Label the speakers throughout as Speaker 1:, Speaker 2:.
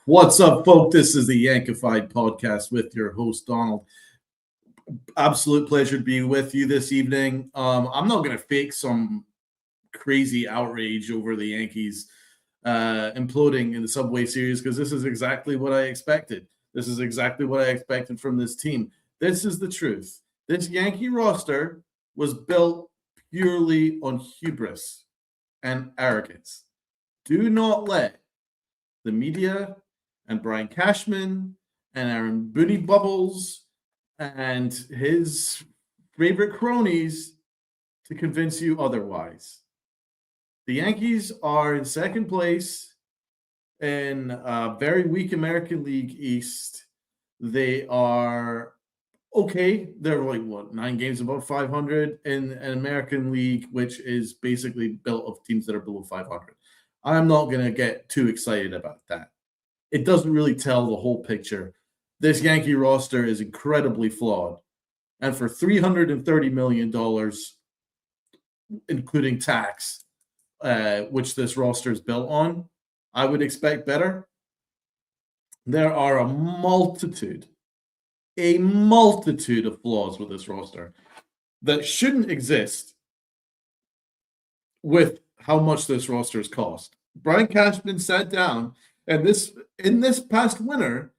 Speaker 1: What's up, folks? This is the Yankified podcast with your host, Donald. Absolute pleasure to be with you this evening. I'm not going to fake some crazy outrage over the Yankees imploding in the Subway Series because this is exactly what I expected. This is exactly what I expected from this team. This is the truth. This Yankee roster was built purely on hubris and arrogance. Do not let the media and Brian Cashman and Aaron Booney Bubbles and his favorite cronies to convince you otherwise. The Yankees are in second place in a very weak American League East. They are okay. They're like, 9 games above 500 in an American League, which is basically built of teams that are below 500. I'm not going to get too excited about that. It doesn't really tell the whole picture. This Yankee roster is incredibly flawed. And for $330 million, including tax, which this roster is built on, I would expect better. There are a multitude of flaws with this roster that shouldn't exist with how much this roster has cost. Brian Cashman sat down and in this past winter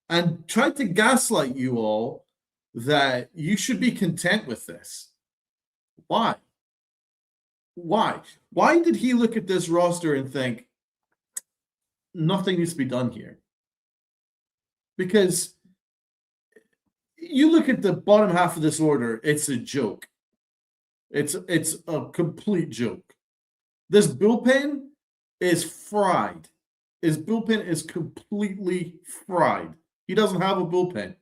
Speaker 1: and tried to gaslight you all that you should be content with this. Why? Why did he look at this roster and think nothing needs to be done here? Because you look at the bottom half of this order, it's a joke. It's a complete joke. This bullpen is fried. His bullpen is completely fried. He doesn't have a bullpen.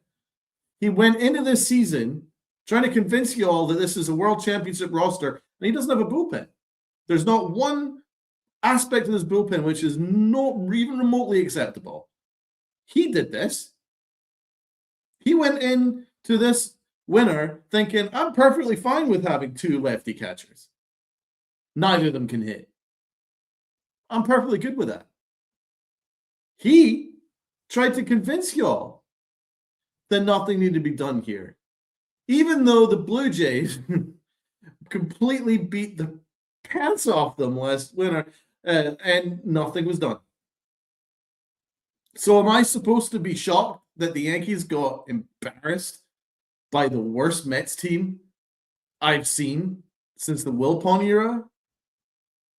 Speaker 1: He went into this season trying to convince you all that this is a world championship roster, and he doesn't have a bullpen. There's not one aspect of this bullpen which is not even remotely acceptable. He did this. He went into this winter thinking, I'm perfectly fine with having 2 lefty catchers. Neither of them can hit. I'm perfectly good with that. He tried to convince y'all that nothing needed to be done here. Even though the Blue Jays completely beat the pants off them last winter and nothing was done. So am I supposed to be shocked that the Yankees got embarrassed by the worst Mets team I've seen since the Wilpon era?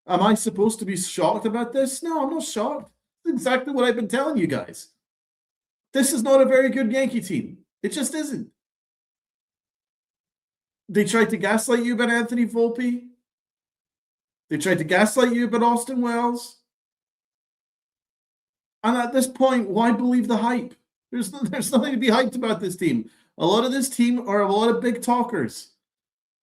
Speaker 1: Am I supposed to be shocked about this? No, I'm not shocked. That's exactly what I've been telling you guys. This is not a very good Yankee team. It just isn't. They tried to gaslight you about Anthony Volpe. They tried to gaslight you about Austin Wells. And at this point, why believe the hype? There's nothing to be hyped about this team. A lot of this team are a lot of big talkers.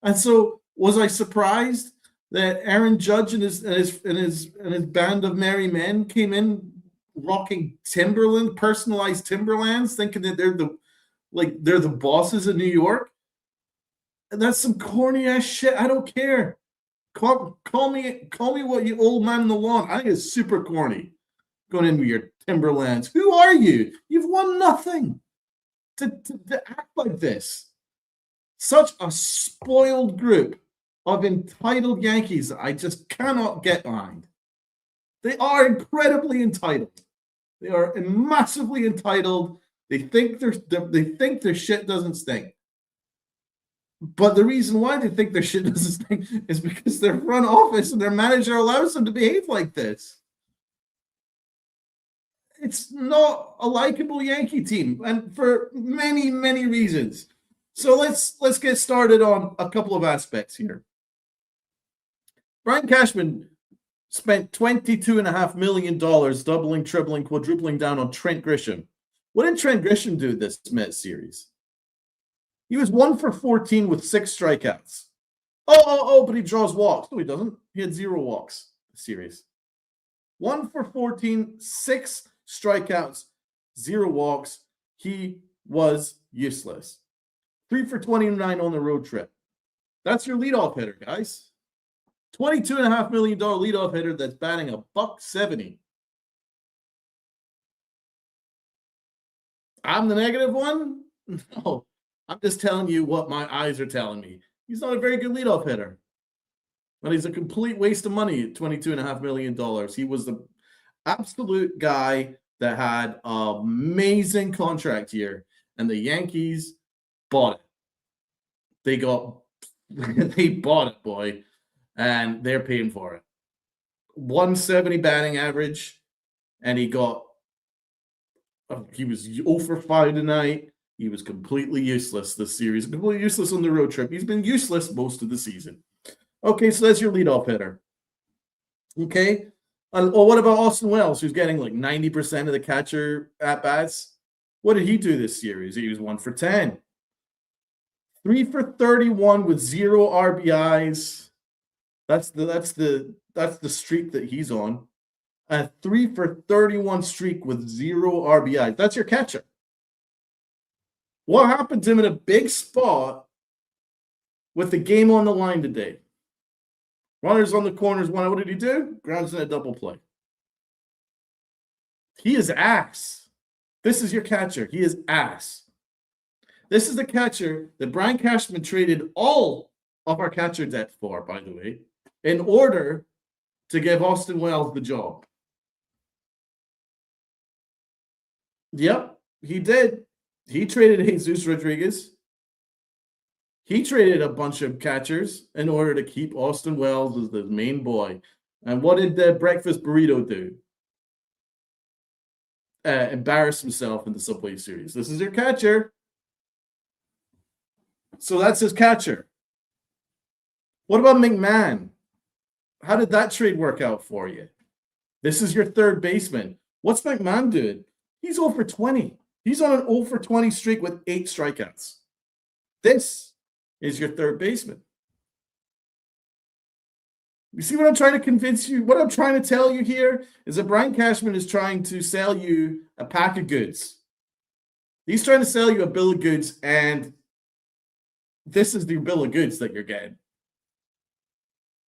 Speaker 1: And so was I surprised that Aaron Judge and his band of merry men came in rocking personalized Timberlands, thinking that they're the bosses of New York? And that's some corny ass shit. I don't care. Call me what you old man on the lawn. I think it's super corny. Going in with your Timberlands. Who are you? You've won nothing to act like this. Such a spoiled group of entitled Yankees I just cannot get behind. They are incredibly entitled. They are massively entitled. They think their shit doesn't stink. But the reason why they think their shit doesn't stink is because their front office and their manager allows them to behave like this. It's not a likable Yankee team, and for many, many reasons. So let's get started on a couple of aspects here. Brian Cashman spent $22.5 million doubling, tripling, quadrupling down on Trent Grisham. What did Trent Grisham do this Mets series? He was 1 for 14 with 6 strikeouts. But he draws walks. No, he doesn't. He had 0 walks this series. 1 for 14, 6 strikeouts, 0 walks. He was useless. 3 for 29 on the road trip. That's your leadoff hitter, guys. $22.5 million leadoff hitter that's batting $170. I'm the negative one? No. I'm just telling you what my eyes are telling me. He's not a very good leadoff hitter. But he's a complete waste of money at $22.5 million. He was the absolute guy that had an amazing contract year, and the Yankees bought it. They bought it, boy, and they're paying for it. 170 batting average, and he was 0 for 5 tonight. He was completely useless this series, completely useless on the road trip. He's been useless most of the season. Okay, so that's your leadoff hitter. Okay. Or what about Austin Wells, who's getting like 90% of the catcher at bats? What did he do this series? He was 1 for 10. 3 for 31 with 0 RBIs. That's the streak that he's on. A 3 for 31 streak with 0 RBIs. That's your catcher. What happened to him in a big spot with the game on the line today? Runners on the corners, one. What did he do? Grounds in a double play. He is ass. This is your catcher. He is ass. This is the catcher that Brian Cashman traded all of our catcher depth for, by the way, in order to give Austin Wells the job. Yep, he did. He traded Jesus Rodriguez. He traded a bunch of catchers in order to keep Austin Wells as the main boy. And what did the breakfast burrito do? Embarrass himself in the Subway Series. This is your catcher. So that's his catcher. What about McMahon? How did that trade work out for you? This is your third baseman. What's McMahon doing? He's 0 for 20. He's on an 0 for 20 streak with 8 strikeouts. This is your third baseman. You see what I'm trying to convince you? What I'm trying to tell you here is that Brian Cashman is trying to sell you a pack of goods. He's trying to sell you a bill of goods, and this is the bill of goods that you're getting.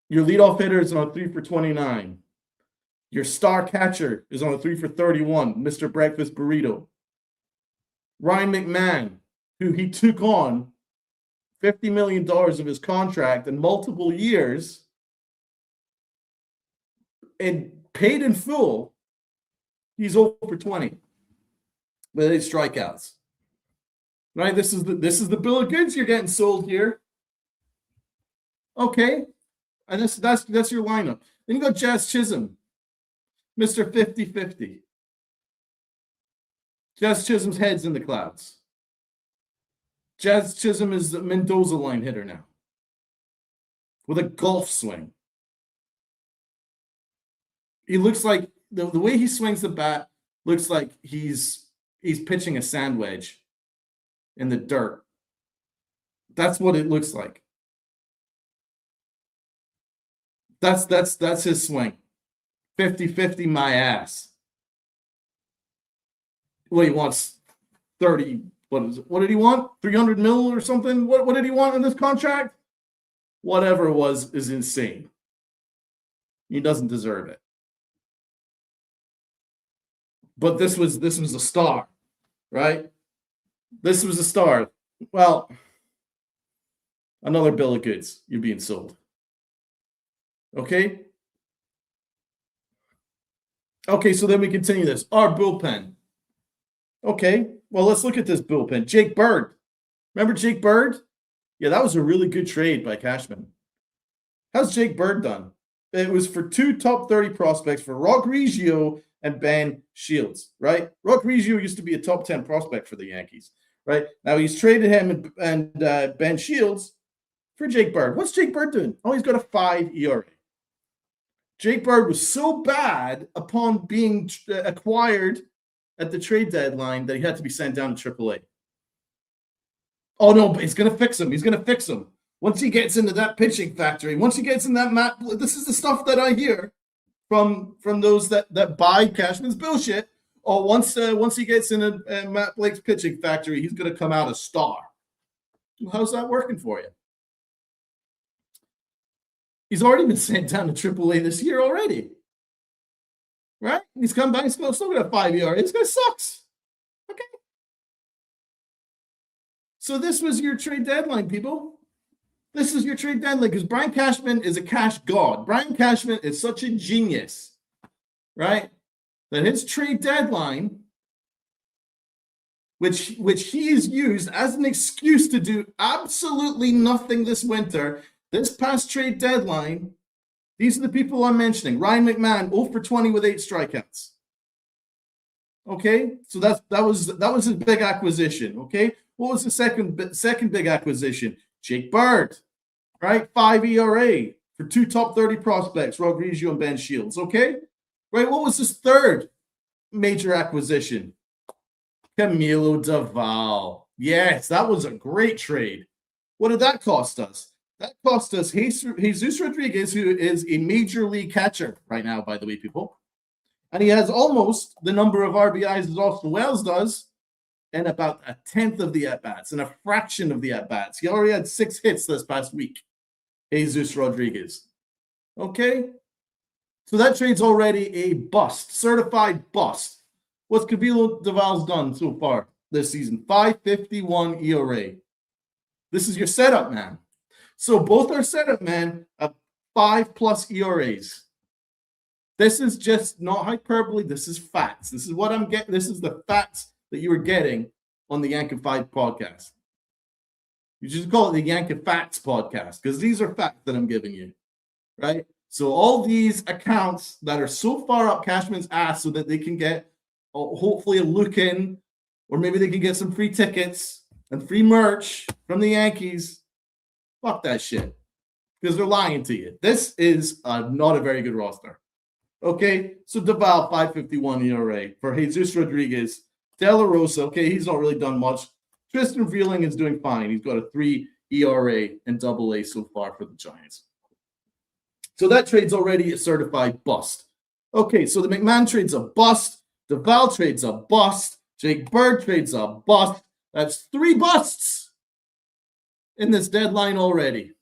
Speaker 1: Your leadoff hitter is on a 3 for 29. Your star catcher is on a 3 for 31, Mr. Breakfast Burrito. Ryan McMahon, who he took on $50 million of his contract in multiple years and paid in full, he's 0 for 20 with 8 strikeouts. Right? This is the bill of goods you're getting sold here. Okay. And that's your lineup. Then you got Jazz Chisholm, Mr. 50-50. Jazz Chisholm's head's in the clouds. Jazz Chisholm is the Mendoza line hitter now with a golf swing. He looks like the way he swings the bat looks like he's pitching a sand wedge in the dirt. That's what it looks like. That's his swing. 50-50 my ass. Well, he wants 30. What did he want? 300 mil or something? What did he want in this contract? Whatever it was is insane. He doesn't deserve it. But this was a star, right? This was a star. Well, another bill of goods. You're being sold. Okay? Okay, so then we continue this. Our bullpen. Okay, well, let's look at this bullpen. Jake Bird. Remember Jake Bird? Yeah, that was a really good trade by Cashman. How's Jake Bird done? It was for 2 top 30 prospects for Rock Riggio and Ben Shields, right? Rock Riggio used to be a top 10 prospect for the Yankees, right? Now he's traded him and Ben Shields for Jake Bird. What's Jake Bird doing? Oh, he's got a 5 ERA. Jake Bird was so bad upon being acquired at the trade deadline that he had to be sent down to AAA. Oh, no, but he's going to fix him. He's going to fix him. Once he gets into that pitching factory, once he gets in that Matt, this is the stuff that I hear from those that buy Cashman's bullshit. Oh, once he gets in a Matt Blake's pitching factory, he's going to come out a star. Well, how's that working for you? He's already been sent down to AAA this year already. Right? He's come back. He's still got a 5 ERA. This guy sucks. Okay. So this was your trade deadline, people. This is your trade deadline because Brian Cashman is a cash god. Brian Cashman is such a genius, right? That his trade deadline, which he has used as an excuse to do absolutely nothing this winter. This past trade deadline, these are the people I'm mentioning. Ryan McMahon, 0 for 20 with 8 strikeouts. Okay, so that was his big acquisition. Okay, what was the second big acquisition? Jake Bird, right? 5 ERA for 2 top 30 prospects, Rodriguez and Ben Shields. Okay, right. What was his third major acquisition? Camilo Doval. Yes, that was a great trade. What did that cost us? That cost us Jesus Rodriguez, who is a major league catcher right now, by the way, people. And he has almost the number of RBIs as Austin Wells does, and about a tenth of the at-bats, and a fraction of the at-bats. He already had 6 hits this past week, Jesus Rodriguez. Okay? So that trade's already a bust, certified bust. What's Camilo Doval's done so far this season? 5.51 ERA. This is your setup man. So both our setup men have 5+ ERAs. This is just not hyperbole. This is facts. This is what I'm getting. This is the facts that you are getting on the Yankified podcast. You just call it the Yankee Facts podcast because these are facts that I'm giving you, right? So all these accounts that are so far up Cashman's ass so that they can get hopefully a look in, or maybe they can get some free tickets and free merch from the Yankees. Fuck that shit because they're lying to you. This is not a very good roster. Okay, so Doval, 5.51 ERA for Jesus Rodriguez. De La Rosa, okay, he's not really done much. Tristan Vreeling is doing fine. He's got a 3 ERA and AA so far for the Giants. So that trade's already a certified bust. Okay, so the McMahon trade's a bust. Doval trade's a bust. Jake Bird trade's a bust. That's 3 busts in this deadline already.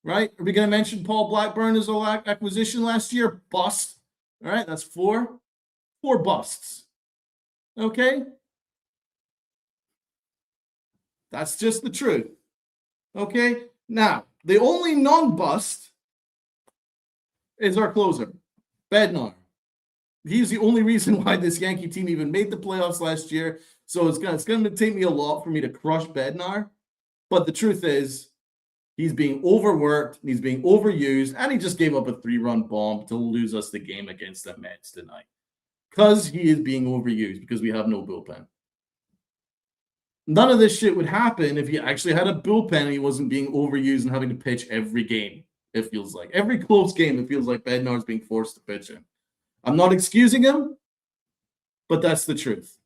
Speaker 1: Right? Are we going to mention Paul Blackburn as an acquisition last year? Bust. All right, that's 4. 4 busts. Okay? That's just the truth. Okay? Now, the only non-bust is our closer, Bednar. He's the only reason why this Yankee team even made the playoffs last year. So it's going to take me a lot for me to crush Bednar. But the truth is, he's being overworked, he's being overused, and he just gave up a 3-run bomb to lose us the game against the Mets tonight. Because he is being overused, because we have no bullpen. None of this shit would happen if he actually had a bullpen and he wasn't being overused and having to pitch every game, it feels like. Every close game, it feels like Bednar's being forced to pitch in. I'm not excusing him, but that's the truth.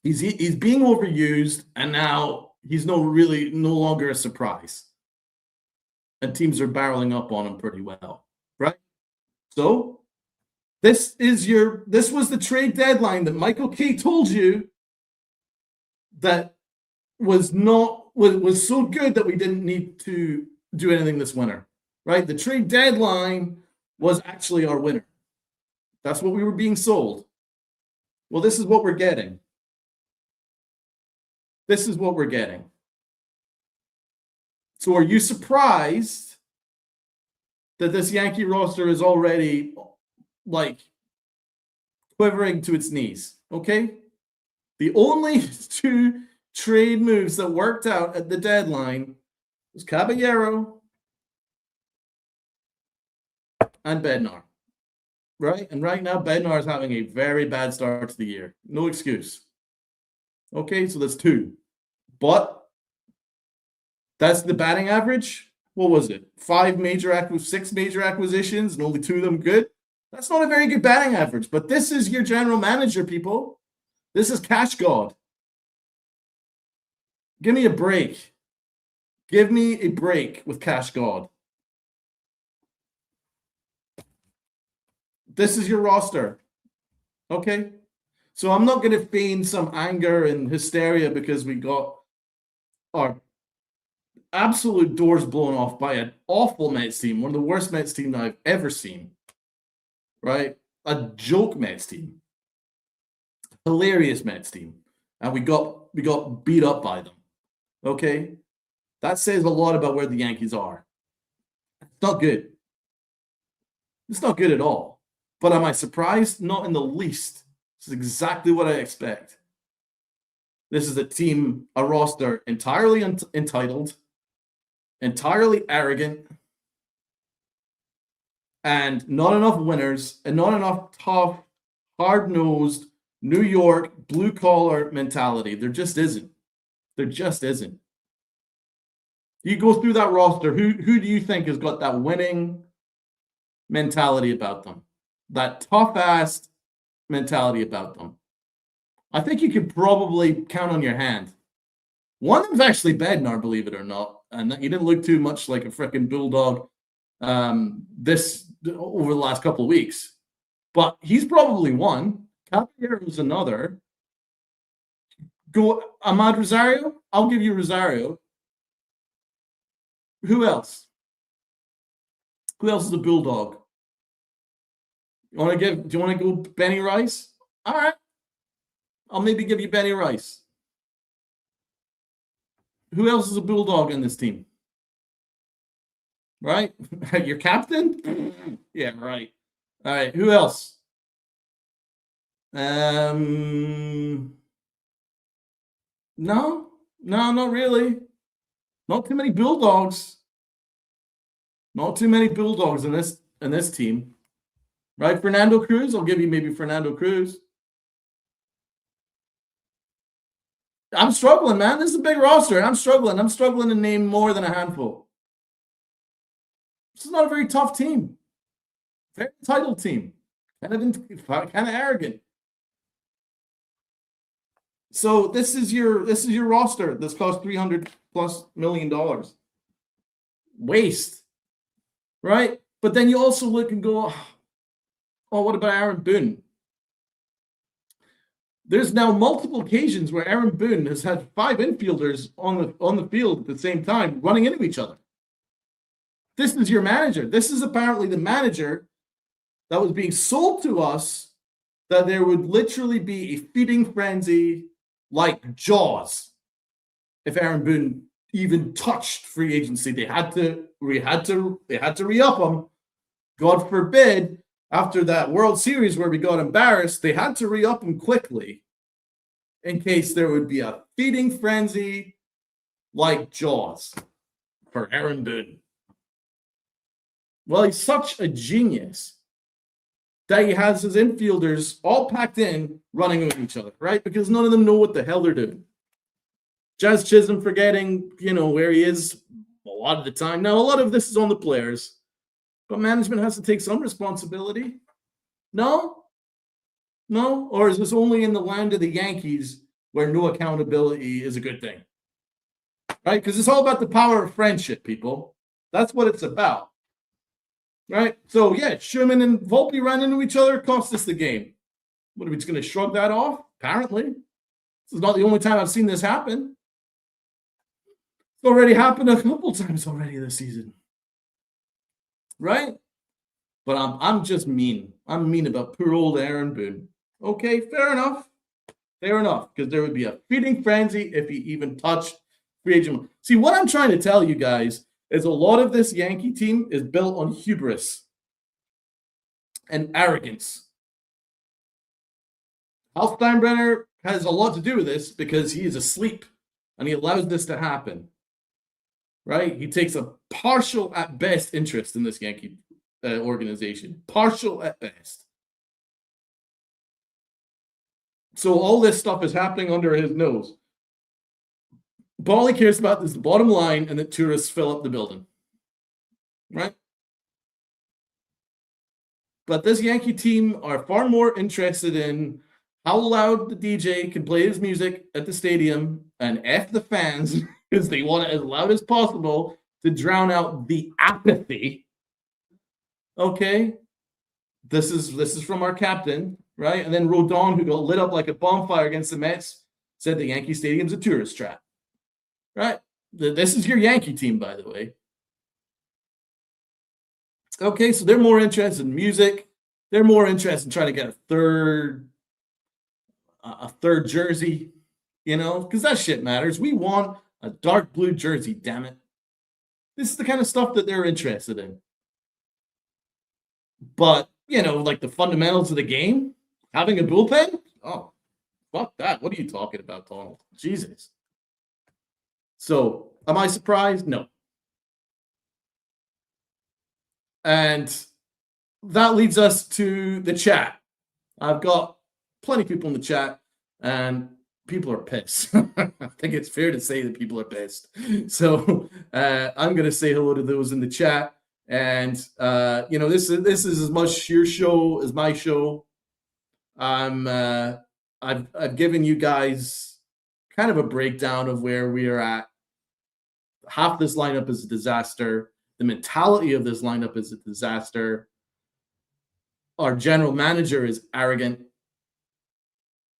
Speaker 1: He's being overused, and now he's no longer a surprise. And teams are barreling up on him pretty well, right? So this was the trade deadline that Michael Kay told you that was so good that we didn't need to do anything this winter, right? The trade deadline was actually our winner. That's what we were being sold. Well, this is what we're getting. This is what we're getting. So are you surprised that this Yankee roster is already like quivering to its knees? Okay? The only 2 trade moves that worked out at the deadline was Caballero and Bednar. Right? And right now, Bednar is having a very bad start to the year. No excuse. Okay, so that's 2. But that's the batting average. What was it? 6 major acquisitions, and only 2 of them good. That's not a very good batting average. But this is your general manager, people. This is Cash God. Give me a break. Give me a break with Cash God. This is your roster. Okay? So I'm not going to feign some anger and hysteria because we got our absolute doors blown off by an awful Mets team, one of the worst Mets team that I've ever seen. Right? A joke Mets team. Hilarious Mets team. and we got beat up by them. Okay, that says a lot about where the Yankees are. It's not good. It's not good at all. But am I surprised? Not in the least. This is exactly what I expect. This is a team, a roster entirely entitled, entirely arrogant, and not enough winners, and not enough tough, hard-nosed, New York, blue-collar mentality. There just isn't. There just isn't. You go through that roster, who do you think has got that winning mentality about them? That tough-ass mentality about them? I think you could probably count on your hand. One of them's actually Bednar, believe it or not, and he didn't look too much like a freaking bulldog this over the last couple of weeks. But he's probably one. Caballero's another. Go Ahmad Rosario? I'll give you Rosario. Who else? Who else is a bulldog? Do you want to go Benny Rice? All right. I'll maybe give you Benny Rice. Who else is a bulldog in this team? Right? Your captain? Yeah, right. All right. Who else? No, not really. Not too many bulldogs. Not too many bulldogs in this team. Right? Fernando Cruz? I'll give you maybe Fernando Cruz. I'm struggling, man. This is a big roster. I'm struggling. I'm struggling to name more than a handful. This is not a very tough team. Very entitled team. Kind of arrogant. So this is your roster. This cost $300+ million. Waste. Right? But then you also look and go, oh, what about Aaron Boone? There's now multiple occasions where Aaron Boone has had 5 infielders on the field at the same time running into each other. This is your manager. This is apparently the manager that was being sold to us, that there would literally be a feeding frenzy like Jaws if Aaron Boone even touched free agency. They had to re-up him. God forbid, after that World Series where we got embarrassed, they had to re-up him quickly in case there would be a feeding frenzy like Jaws for Aaron Boone. Well, he's such a genius that he has his infielders all packed in running with each other, right? Because none of them know what the hell they're doing. Jazz Chisholm forgetting, where he is a lot of the time. Now, a lot of this is on the players, but management has to take some responsibility. No? Or is this only in the land of the Yankees where no accountability is a good thing? Right? Because it's all about the power of friendship, people. That's what it's about. Right? So, yeah, Sherman and Volpe ran into each other, cost us the game. What, are we just going to shrug that off? Apparently. This is not the only time I've seen this happen. It's already happened a couple times already this season. Right? But I'm just mean. I'm mean about poor old Aaron Boone. Okay, fair enough. Fair enough. Because there would be a feeding frenzy if he even touched free agent. See, what I'm trying to tell you guys is a lot of this Yankee team is built on hubris and arrogance. Hal Steinbrenner has a lot to do with this because he is asleep and he allows this to happen. Right? He takes a partial at best interest in this Yankee organization. Partial at best. So all this stuff is happening under his nose. All he cares about is the bottom line and that tourists fill up the building. Right? But this Yankee team are far more interested in how loud the DJ can play his music at the stadium and F the fans because they want it as loud as possible to drown out the apathy. Okay? This is from our captain, right? And then Rodon, who got lit up like a bonfire against the Mets, said the Yankee Stadium's a tourist trap. Right? This is your Yankee team, by the way. Okay, so they're more interested in music. They're more interested in trying to get a third jersey. because that shit matters. We want a dark blue jersey, damn it. This is the kind of stuff that they're interested in. But, like the fundamentals of the game, having a bullpen, oh, fuck that. What are you talking about, Donald? Jesus. So, am I surprised? No. And that leads us to the chat. I've got plenty of people in the chat, and people are pissed. I think it's fair to say that people are pissed. So I'm going to say hello to those in the chat. And this is as much your show as my show. I've given you guys kind of a breakdown of where we are at. Half this lineup is a disaster. The mentality of this lineup is a disaster. Our general manager is arrogant,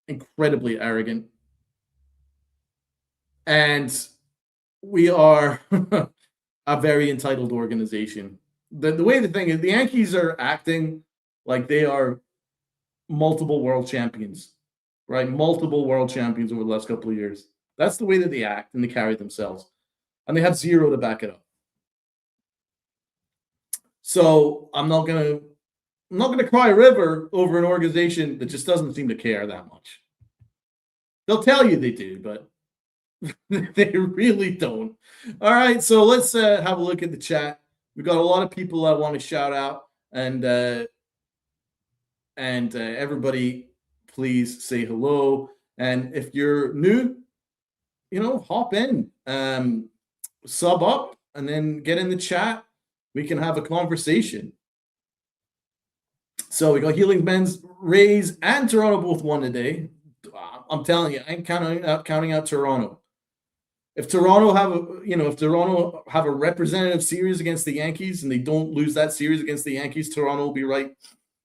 Speaker 1: incredibly arrogant. And we are a very entitled organization. The way the thing is, the Yankees are acting like they are multiple world champions, right? Multiple world champions over the last couple of years. That's the way that they act and they carry themselves. And they have zero to back it up. So I'm not gonna cry a river over an organization that just doesn't seem to care that much. They'll tell you they do, but they really don't. All right, so let's have a look at the chat. We've got a lot of people I want to shout out, and everybody, please say hello. And if you're new, hop in, sub up, and then get in the chat. We can have a conversation. So we got Healing Men's, Rays, and Toronto both won today. I'm telling you, I'm counting out Toronto. If Toronto have a representative series against the Yankees and they don't lose that series against the Yankees, Toronto will be right.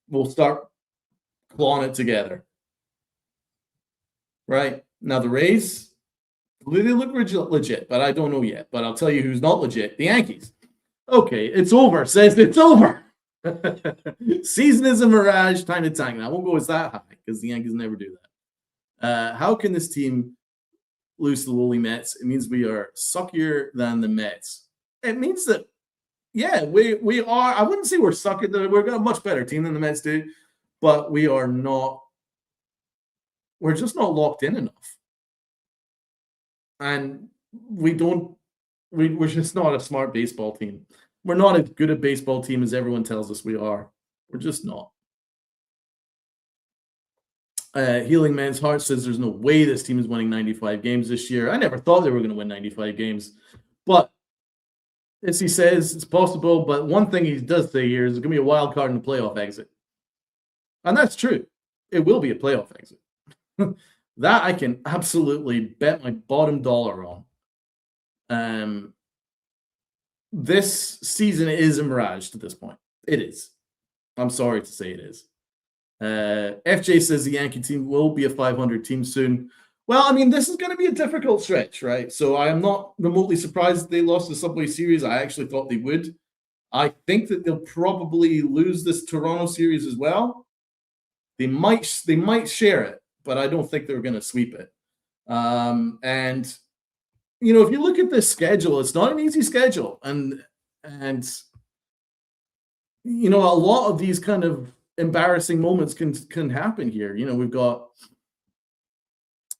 Speaker 1: We'll start clawing it together. Right? Now the Rays, they look legit, but I don't know yet. But I'll tell you who's not legit. The Yankees. Okay, it's over. Says it's over. Season is a mirage. Time to tank. Now, I won't go as that high because the Yankees never do that. How can this team lose to the lowly Mets? It means we are suckier than the Mets. It means that, yeah, we are. I wouldn't say we're suckier. We're a much better team than the Mets do, but we are not. We're just not locked in enough, and we don't. We're just not a smart baseball team. We're not as good a baseball team as everyone tells us we are. We're just not. Healing Man's Heart says there's no way this team is winning 95 games this year. I never thought they were going to win 95 games. But as he says, it's possible. But one thing he does say here is there's going to be a wild card in the playoff exit. And that's true. It will be a playoff exit. That I can absolutely bet my bottom dollar on. This season is a mirage to this point. It is. I'm sorry to say it is. FJ says the Yankee team will be a 500 team soon. Well, I mean, this is going to be a difficult stretch, right? So I am not remotely surprised they lost the Subway Series. I actually thought they would. I think that they'll probably lose this Toronto series as well. They might share it, but I don't think they're going to sweep it. And if you look at this schedule, it's not an easy schedule. And a lot of these kind of embarrassing moments can happen here.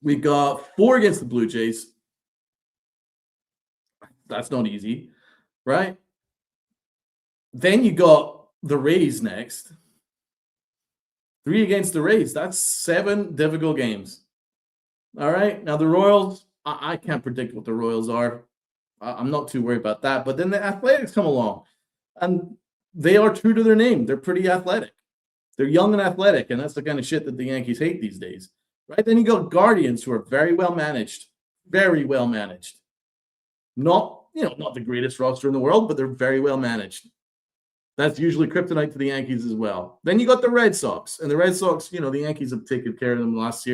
Speaker 1: We've got 4 against the Blue Jays. That's not easy, right? Then you got the Rays next. 3 against the Rays. That's 7 difficult games. All right. Now the Royals, I can't predict what the Royals are. I'm not too worried about that. But then the Athletics come along, and they are true to their name. They're pretty athletic. They're young and athletic, and that's the kind of shit that the Yankees hate these days. Right? Then you got Guardians, who are very well managed. Very well managed. Not the greatest roster in the world, but they're very well managed. That's usually kryptonite to the Yankees as well. Then you got the Red Sox. And the Red Sox, the Yankees have taken care of them last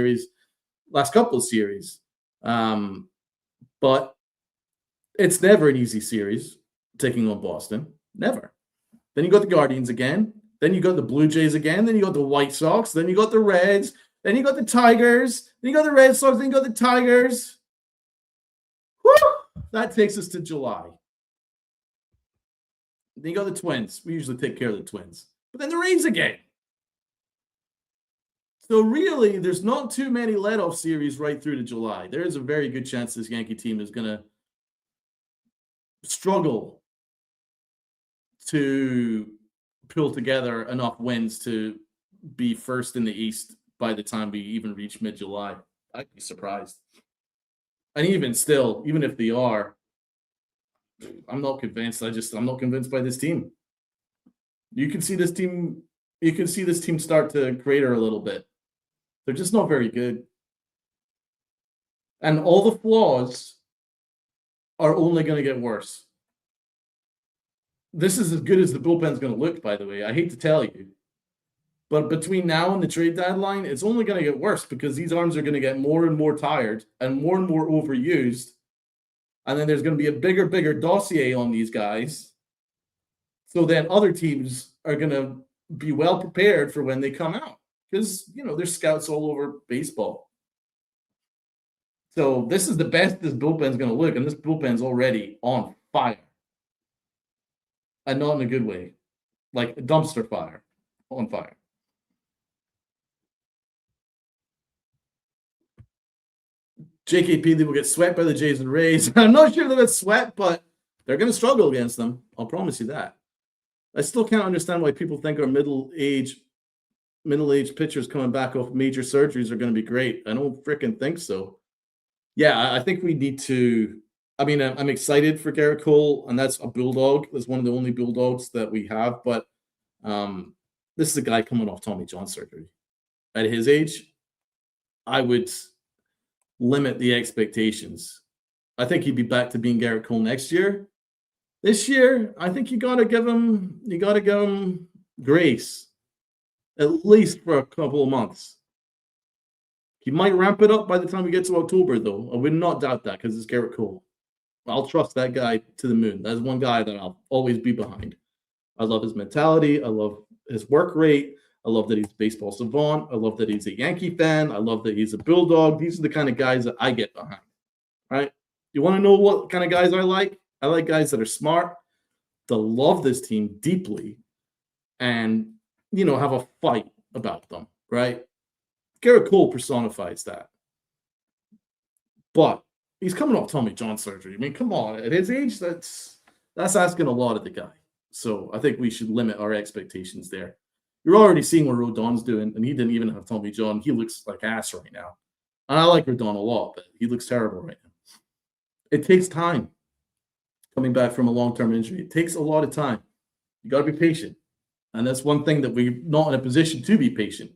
Speaker 1: couple of series. But it's never an easy series taking on Boston. Never. Then you got the Guardians again. Then you got the Blue Jays again. Then you got the White Sox. Then you got the Reds. Then you got the Tigers. Then you got the Red Sox. Then you got the Tigers. Woo! That takes us to July. Then you got the Twins. We usually take care of the Twins. But then the Rays again. So really, there's not too many let-off series right through to July. There is a very good chance this Yankee team is going to struggle to pull together enough wins to be first in the East by the time we even reach mid-July. I'd be surprised. And even still, even if they are, I'm not convinced. I'm not convinced by this team. You can see this team start to crater a little bit. They're just not very good. And all the flaws are only going to get worse. This is as good as the bullpen's going to look, by the way. I hate to tell you. But between now and the trade deadline, it's only going to get worse because these arms are going to get more and more tired and more overused. And then there's going to be a bigger dossier on these guys. So then other teams are going to be well prepared for when they come out. Because, there's scouts all over baseball. So this is the best this bullpen's going to look. And this bullpen's already on fire. And not in a good way. Like a dumpster fire. On fire. JKP, they will get swept by the Jays and Rays. I'm not sure they'll get swept, but they're going to struggle against them. I'll promise you that. I still can't understand why people think our middle-aged pitchers coming back off major surgeries are going to be great. I don't freaking think so. Yeah, I think we need to. I mean, I'm excited for Garrett Cole, and that's a Bulldog. That's one of the only Bulldogs that we have. But this is a guy coming off Tommy John surgery. At his age, I would limit the expectations. I think he'd be back to being Garrett Cole next year. This year, I think you gotta give him grace, at least for a couple of months. He might ramp it up by the time we get to October, though. I would not doubt that because it's Garrett Cole. I'll trust that guy to the moon. That's one guy that I'll always be behind. I love his mentality. I love his work rate. I love that he's a baseball savant. I love that he's a Yankee fan. I love that he's a Bulldog. These are the kind of guys that I get behind, right? You want to know what kind of guys I like? I like guys that are smart, that love this team deeply, and, have a fight about them, right? Garrett Cole personifies that. But he's coming off Tommy John surgery. I mean, come on. At his age, that's asking a lot of the guy. So I think we should limit our expectations there. You're already seeing what Rodon's doing, and he didn't even have Tommy John. He looks like ass right now. And I like Rodon a lot, but he looks terrible right now. It takes time coming back from a long-term injury. It takes a lot of time. You got to be patient. And that's one thing that we're not in a position to be patient.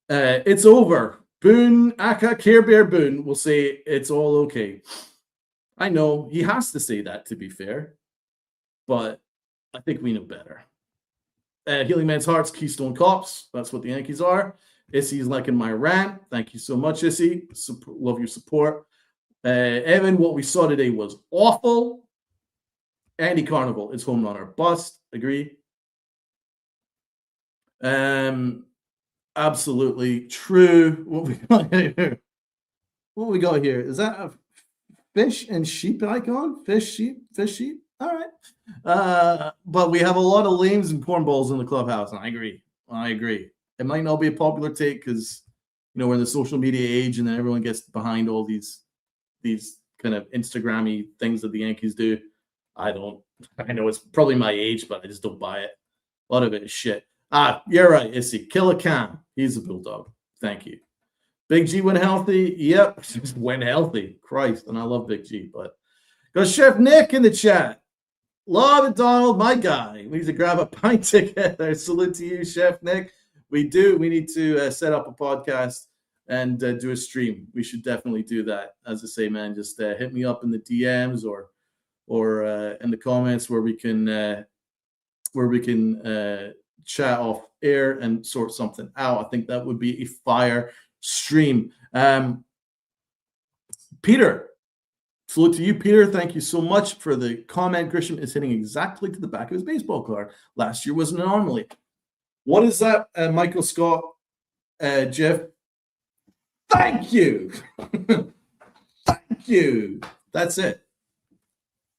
Speaker 1: It's over. Boone, aka Care Bear Boone, will say it's all okay. I know he has to say that, to be fair. But I think we know better. Healing Man's Hearts, Keystone Cops. That's what the Yankees are. Issy's liking my rant. Thank you so much, Issy. Love your support. Evan, what we saw today was awful. Andy Carnival is home run or bust. Agree. Absolutely true. What we got here? What we got here? Is that a fish and sheep icon? Fish, sheep. All right. But we have a lot of lames and cornballs in the clubhouse, and I agree. It might not be a popular take because, we're in the social media age, and then everyone gets behind all these kind of Instagram-y things that the Yankees do. I don't. I know it's probably my age, but I just don't buy it. A lot of it is shit. You're right, Issy. Killer Cam. He's a Bulldog. Thank you. Big G when healthy. Yep. When healthy. Christ. And I love Big G. But got Chef Nick in the chat. Love it, Donald. My guy. We need to grab a pint together. Salute to you, Chef Nick. We do. We need to set up a podcast and do a stream. We should definitely do that. As I say, man, just hit me up in the DMs or in the comments where we can chat off air and sort something out. I think that would be a fire stream. Peter, salute to you, Peter. Thank you so much for the comment. Grisham is hitting exactly to the back of his baseball card. Last year was an anomaly. What is that, Michael Scott? Jeff. Thank you. Thank you. That's it.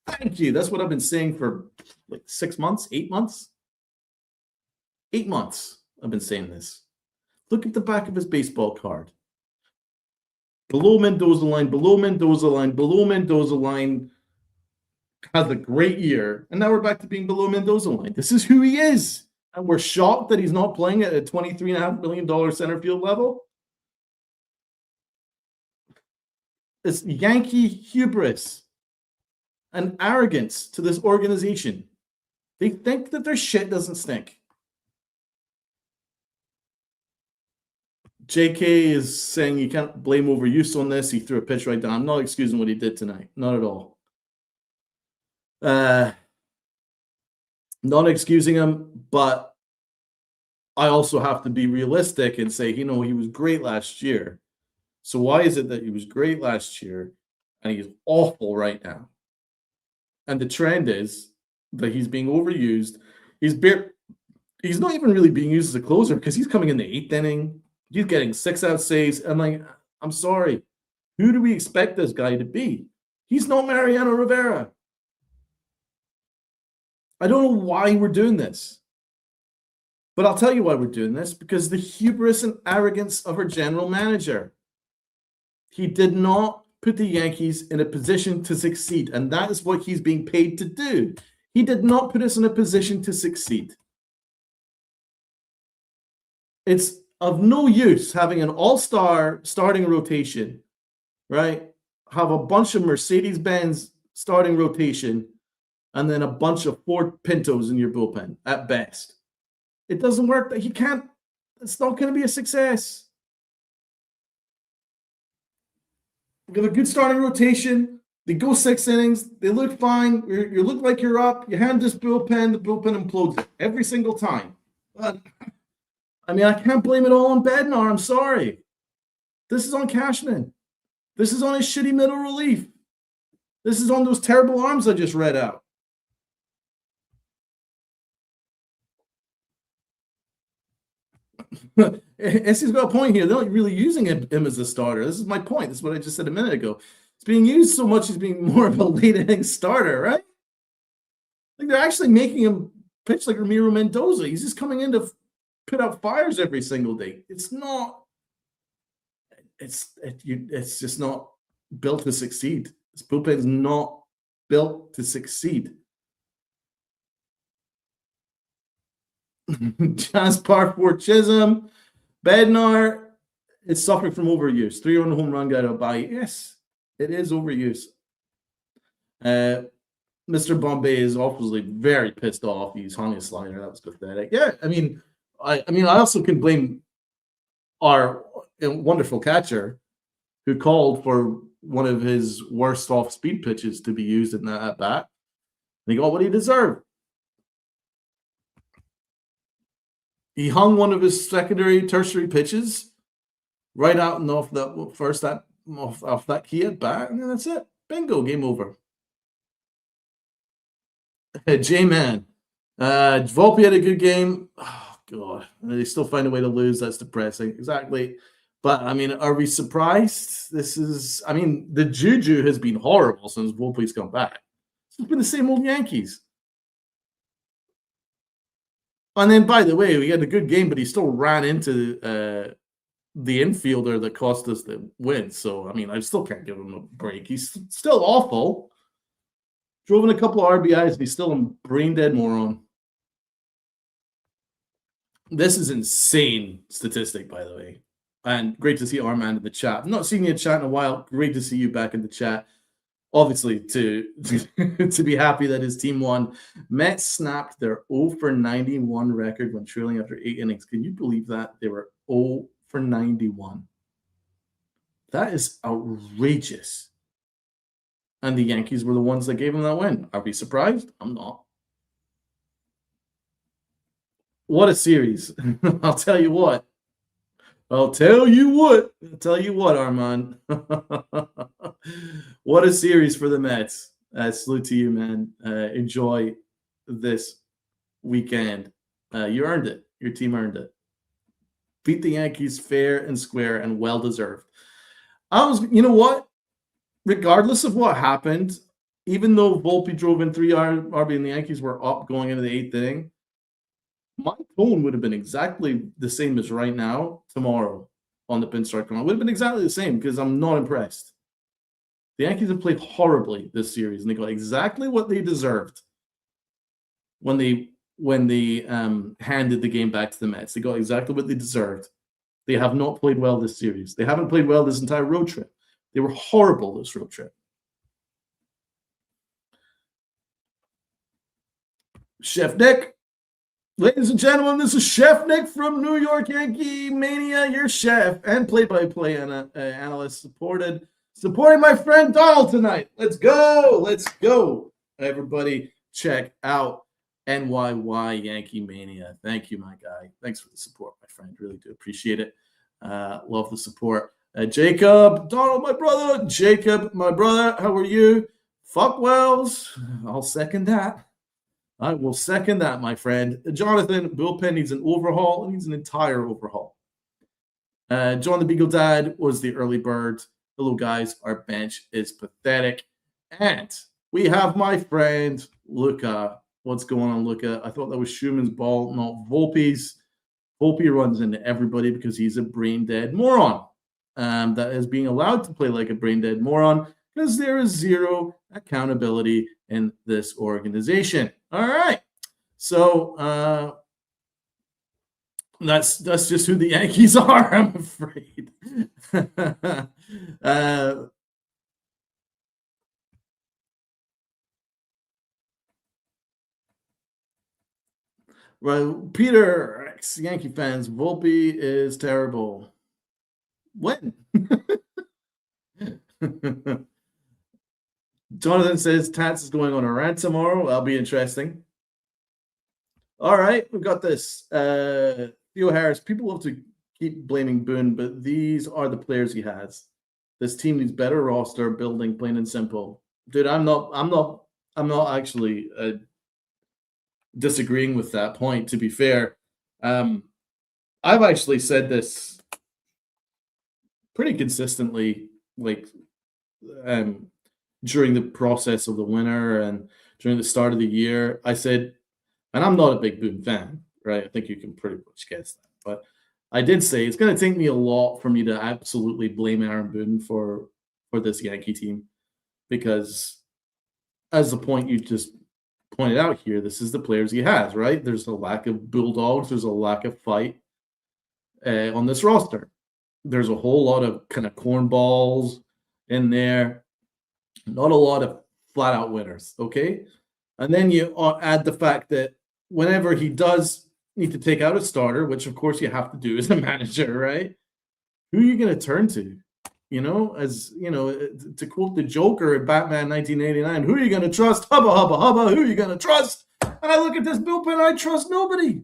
Speaker 1: Thank you. That's what I've been saying for like 6 months, 8 months. 8 months I've been saying this. Look at the back of his baseball card. Below Mendoza line, below Mendoza line, below Mendoza line. Has a great year. And now we're back to being below Mendoza line. This is who he is. And we're shocked that he's not playing at a $23.5 million center field level. It's Yankee hubris and arrogance to this organization. They think that their shit doesn't stink. JK is saying you can't blame overuse on this. He threw a pitch right down. I'm not excusing what he did tonight. Not at all. Not excusing him, but I also have to be realistic and say, he was great last year. So why is it that he was great last year and he's awful right now? And the trend is that he's being overused. He's not even really being used as a closer because he's coming in the 8th inning. He's getting 6-out saves. And I'm sorry. Who do we expect this guy to be? He's not Mariano Rivera. I don't know why we're doing this. But I'll tell you why we're doing this. Because the hubris and arrogance of our general manager. He did not put the Yankees in a position to succeed. And that is what he's being paid to do. He did not put us in a position to succeed. It's of no use having an all-star starting rotation, right? Have a bunch of Mercedes-Benz starting rotation, and then a bunch of Ford Pintos in your bullpen at best. It doesn't work. He can't. It's not going to be a success. We have a good starting rotation. They go 6 innings. They look fine. You look like you're up. You hand this bullpen. The bullpen implodes every single time. But I can't blame it all on Bednar. I'm sorry. This is on Cashman. This is on his shitty middle relief. This is on those terrible arms I just read out. Essie's got a point here. They're not really using him as a starter. This is my point. This is what I just said a minute ago. It's being used so much as being more of a late inning starter, right? They're actually making him pitch like Ramiro Mendoza. He's just coming in to put out fires every single day. It's just not built to succeed. This bullpen is not built to succeed. Jazz Park for Chisholm. Bednar is suffering from overuse. 3-run home run guy to buy. Yes, it is overuse. Mr. Bombay is obviously very pissed off. He's hung his slider. That was pathetic. Yeah, I also can blame our wonderful catcher who called for one of his worst off-speed pitches to be used in that at-bat. And he got what he deserved. He hung one of his secondary, tertiary pitches right out and off that key at bat, and then that's it. Bingo, game over. J-Man. Volpe had a good game. Oh, God. They still find a way to lose. That's depressing. Exactly. But, are we surprised? The juju has been horrible since Volpe's come back. It's been the same old Yankees. And then, by the way, we had a good game, but he still ran into the infielder that cost us the win. So, I still can't give him a break. He's still awful. Drove in a couple of RBIs, and he's still a brain-dead moron. This is insane statistic, by the way. And great to see Armand in the chat. I've not seen you in chat in a while. Great to see you back in the chat. Obviously, to be happy that his team won. Mets snapped their 0-for-91 record when trailing after 8 innings. Can you believe that? They were 0-for-91. That is outrageous. And the Yankees were the ones that gave them that win. Are we surprised? I'm not. What a series. I'll tell you what. Armand. What a series for the Mets. Salute to you, man. Enjoy this weekend. You earned it. Your team earned it. Beat the Yankees fair and square and well-deserved. You know what? Regardless of what happened, even though Volpe drove in 3 RB and the Yankees were up going into the 8th inning, my tone would have been exactly the same as right now, tomorrow, on the Pinstripe Chrono. It would have been exactly the same because I'm not impressed. The Yankees have played horribly this series, and they got exactly what they deserved when they handed the game back to the Mets. They got exactly what they deserved. They have not played well this series. They haven't played well this entire road trip. They were horrible this road trip. Chef Nick. Ladies and gentlemen, this is Chef Nick from New York Yankee Mania, your chef and play-by-play analyst supporting my friend Donald tonight. Let's go. Everybody check out NYY Yankee Mania. Thank you, my guy. Thanks for the support, my friend. Really do appreciate it. Love the support. Jacob, Donald, my brother. Jacob, my brother, how are you? Fuck Wells. I'll second that. I will second that, my friend. Jonathan, bullpen needs an overhaul. It needs an entire overhaul. John the Beagle Dad was the early bird. Hello, guys. Our bench is pathetic. And we have my friend, Luca. What's going on, Luca? I thought that was Schumann's ball, not Volpe's. Volpe runs into everybody because he's a brain-dead moron. That is being allowed to play like a brain-dead moron because there is zero accountability in this organization. All right. So that's just who the Yankees are, I'm afraid. Well, Peter, ex-Yankee fans, Volpe is terrible. When? Jonathan says Tats is going on a rant tomorrow. That'll be interesting. All right, we've got this. Theo Harris, people love to keep blaming Boone, but these are the players he has. This team needs better roster building, plain and simple. Dude, I'm not actually disagreeing with that point, to be fair. I've actually said this pretty consistently, like during the process of the winter and during the start of the year. I said, and I'm not a big Boone fan, right? I think you can pretty much guess that. But I did say it's going to take me a lot for me to absolutely blame Aaron Boone for this Yankee team, because as the point you just pointed out here, this is the players he has, right? There's a lack of bulldogs. There's a lack of fight on this roster. There's a whole lot of kind of cornballs in there. Not a lot of flat-out winners, okay? And then you add the fact that whenever he does need to take out a starter, which of course you have to do as a manager, right? Who are you going to turn to? You know, as you know, to quote the Joker in Batman 1989, who are you going to trust? Hubba, hubba, hubba. Who are you going to trust? And I look at this bullpen, I trust nobody.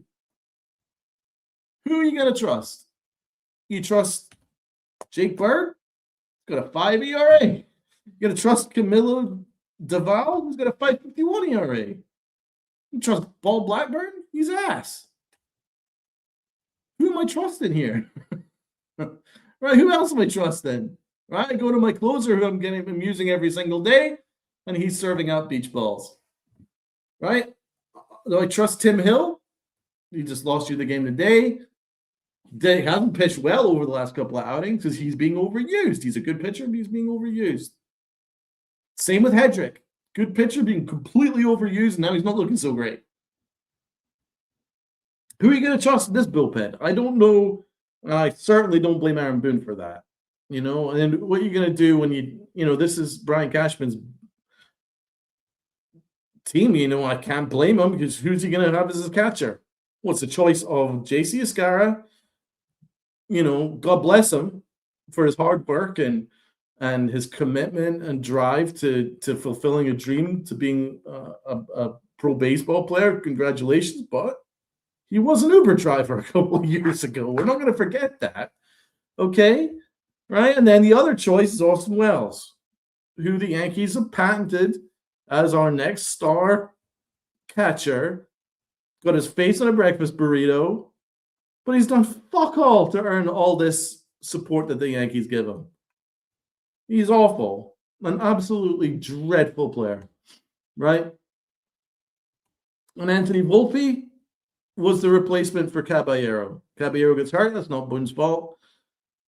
Speaker 1: Who are you going to trust? You trust Jake Bird? Got a 5 ERA. You going to trust Camilo Doval, who's got a 5.51 ERA? You trust Paul Blackburn? He's ass. Who am I trusting here? Right? Who else am I trusting? Right? I go to my closer, who I'm using every single day, and he's serving out beach balls. Right? Do I trust Tim Hill? He just lost you the game today. He hasn't pitched well over the last couple of outings because he's being overused. He's a good pitcher, but he's being overused. Same with Hedrick. Good pitcher being completely overused, and now he's not looking so great. Who are you going to trust in this bullpen? I don't know. I certainly don't blame Aaron Boone for that. You know, and what you're going to do when this is Brian Cashman's team. You know, I can't blame him because who's he going to have as his catcher? What's the choice of J.C. Escara? You know, God bless him for his hard work and his commitment and drive to fulfilling a dream, to being a pro baseball player. Congratulations, but he was an Uber driver a couple of years ago. We're not going to forget that. Okay? Right? And then the other choice is Austin Wells, who the Yankees have patented as our next star catcher. Got his face on a breakfast burrito. But he's done fuck all to earn all this support that the Yankees give him. He's awful. An absolutely dreadful player, right? And Anthony Volpe was the replacement for Caballero. Caballero gets hurt. That's not Boone's fault.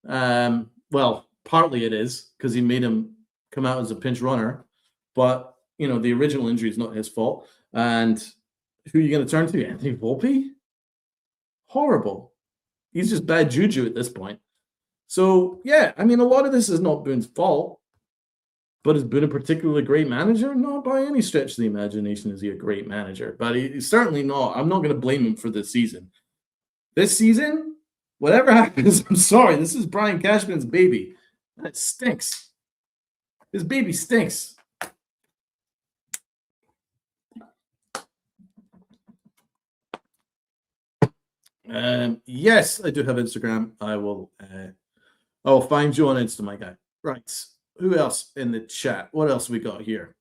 Speaker 1: Well, partly it is because he made him come out as a pinch runner. But, you know, the original injury is not his fault. And who are you going to turn to? Anthony Volpe? Horrible. He's just bad juju at this point. So, yeah, I mean, a lot of this is not Boone's fault. But is Boone a particularly great manager? Not by any stretch of the imagination is he a great manager. But he's certainly not. I'm not going to blame him for this season. This season, whatever happens, I'm sorry. This is Brian Cashman's baby. And it stinks. His baby stinks. Yes, I do have Instagram. I'll find you on Insta, my guy. Right. Who else in the chat? What else we got here?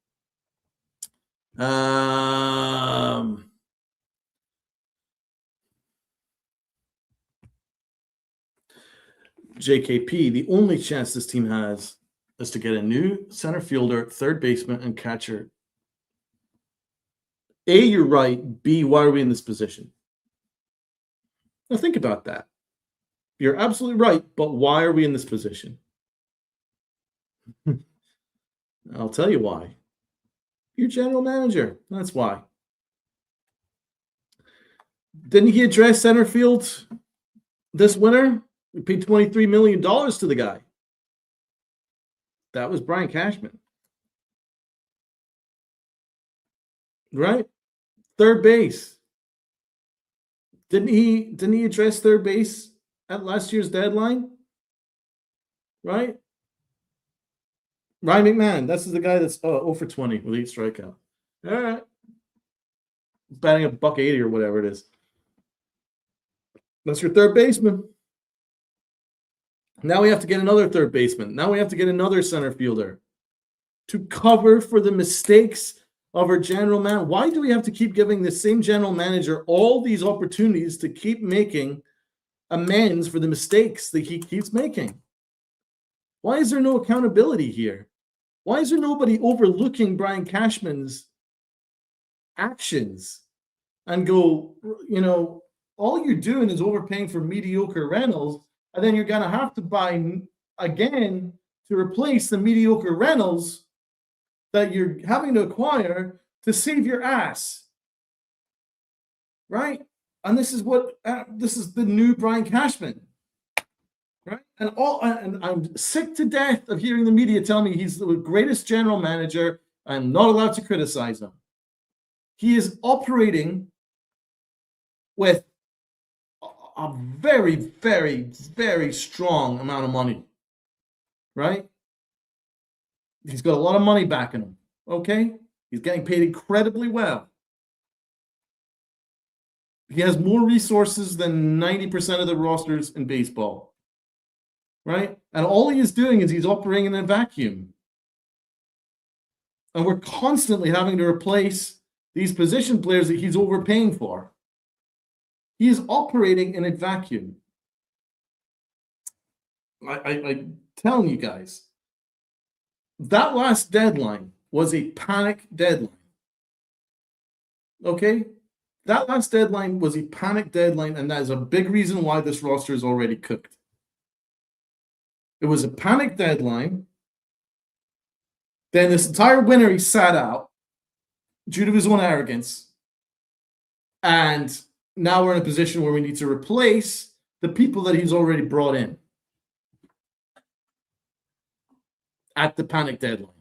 Speaker 1: JKP, the only chance this team has is to get a new center fielder, third baseman, and catcher. A, you're right. B, why are we in this position? Now think about that. You're absolutely right, but why are we in this position? I'll tell you why. You're general manager. That's why. Didn't he address center field this winter? We paid $23 million to the guy. That was Brian Cashman. Right? Third base. Didn't he address third base at last year's deadline? Right? Ryan McMahon, that's the guy that's 0 for 20 with 8 strikeout. All right. Batting $180 or whatever it is. That's your third baseman. Now we have to get another third baseman. Now we have to get another center fielder to cover for the mistakes of our general manager. Why do we have to keep giving the same general manager all these opportunities to keep making amends for the mistakes that he keeps making? Why is there no accountability here? Why is there nobody overlooking Brian Cashman's actions and go, you know, all you're doing is overpaying for mediocre rentals, and then you're going to have to buy again to replace the mediocre rentals that you're having to acquire to save your ass. Right? And this is the new Brian Cashman. Right? And I'm sick to death of hearing the media tell me he's the greatest general manager. I'm not allowed to criticize him. He is operating with a very, very, very strong amount of money. Right? He's got a lot of money backing him. Okay? He's getting paid incredibly well. He has more resources than 90% of the rosters in baseball. Right? And all he is doing is he's operating in a vacuum. And we're constantly having to replace these position players that he's overpaying for. He is operating in a vacuum. I'm telling you guys, that last deadline was a panic deadline. Okay? That last deadline was a panic deadline, and that is a big reason why this roster is already cooked. It was a panic deadline. Then this entire winter he sat out due to his own arrogance. And now we're in a position where we need to replace the people that he's already brought in at the panic deadline.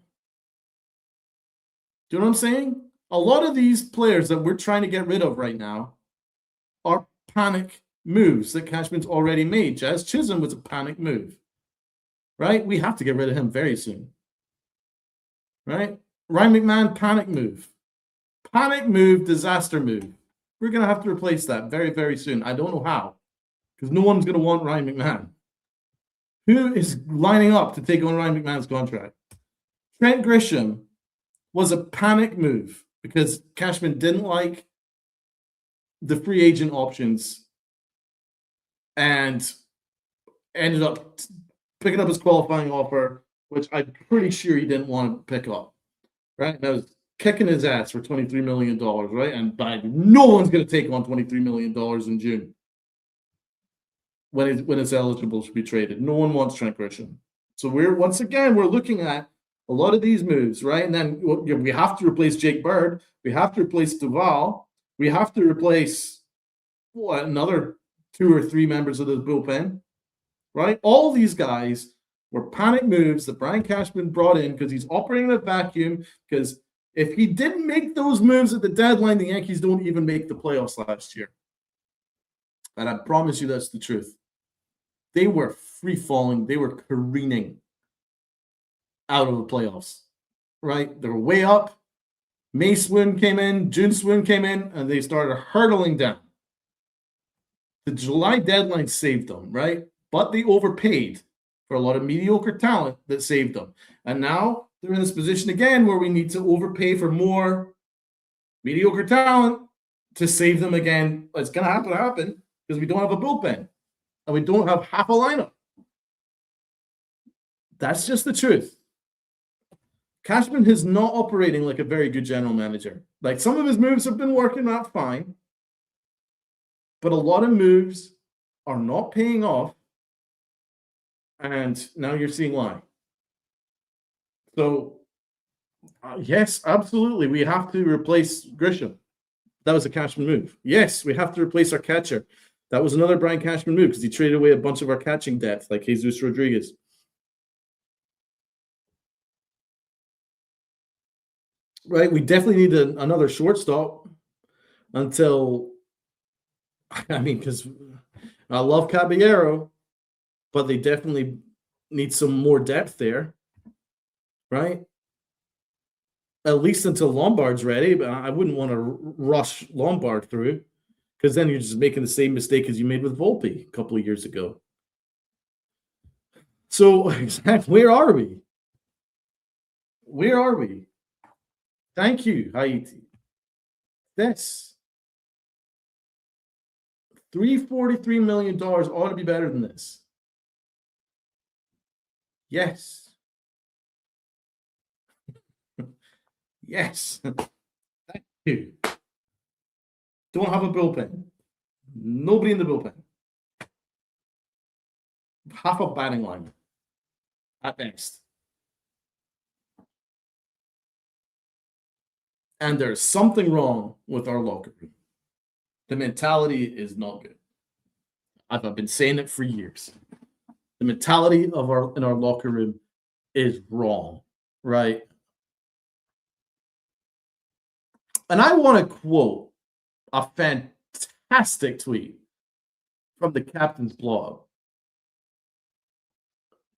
Speaker 1: Do you know what I'm saying? A lot of these players that we're trying to get rid of right now are panic moves that Cashman's already made. Jazz Chisholm was a panic move. Right? We have to get rid of him very soon. Right? Ryan McMahon, panic move. Panic move, disaster move. We're going to have to replace that very, very soon. I don't know how. Because no one's going to want Ryan McMahon. Who is lining up to take on Ryan McMahon's contract? Trent Grisham was a panic move because Cashman didn't like the free agent options and ended up picking up his qualifying offer, which I'm pretty sure he didn't want to pick up. Right? And I was kicking his ass for $23 million, right? And no one's going to take on $23 million in June when it's eligible to be traded. No one wants Trent Grisham. So we're looking at a lot of these moves, right? And then we have to replace Jake Bird. We have to replace Duval. We have to replace another 2 or 3 members of the bullpen, right? All these guys were panic moves that Brian Cashman brought in because he's operating in a vacuum. Because if he didn't make those moves at the deadline, the Yankees don't even make the playoffs last year. And I promise you that's the truth. They were free falling. They were careening out of the playoffs, right? They were way up. May swim came in, June swim came in, and they started hurtling down. The July deadline saved them, right? But they overpaid for a lot of mediocre talent that saved them. And now they're in this position again where we need to overpay for more mediocre talent to save them again. It's going to happen because we don't have a bullpen and we don't have half a lineup. That's just the truth. Cashman is not operating like a very good general manager. Like, some of his moves have been working out fine, but a lot of moves are not paying off. And now you're seeing why. So, yes, absolutely. We have to replace Grisham. That was a Cashman move. Yes, we have to replace our catcher. That was another Brian Cashman move because he traded away a bunch of our catching depth, like Jesus Rodriguez. Right? We definitely need another shortstop until, because I love Caballero, but they definitely need some more depth there, right? At least until Lombard's ready, but I wouldn't want to rush Lombard through because then you're just making the same mistake as you made with Volpe a couple of years ago. So, where are we? Where are we? Thank you, Haiti. This $343 million ought to be better than this. Yes. Yes. Thank you. Don't have a bullpen. Nobody in the bullpen. Half a batting line at best. And there's something wrong with our locker room. The mentality is not good. I've been saying it for years. The mentality in our locker room is wrong, right? And I want to quote a fantastic tweet from the captain's blog.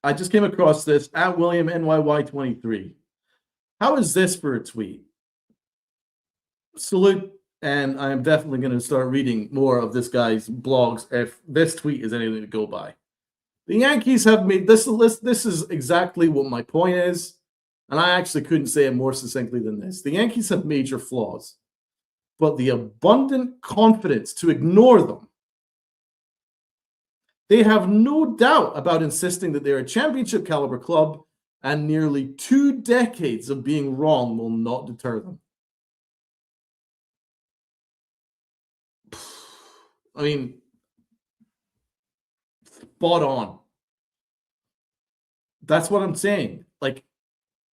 Speaker 1: I just came across this at William NYY23. How is this for a tweet? Salute, and I am definitely going to start reading more of this guy's blogs if this tweet is anything to go by. The Yankees have made this list. This is exactly what my point is, and I actually couldn't say it more succinctly than this. The Yankees have major flaws, but the abundant confidence to ignore them. They have no doubt about insisting that they're a championship caliber club, and nearly 2 decades of being wrong will not deter them. Spot on. That's what I'm saying. Like,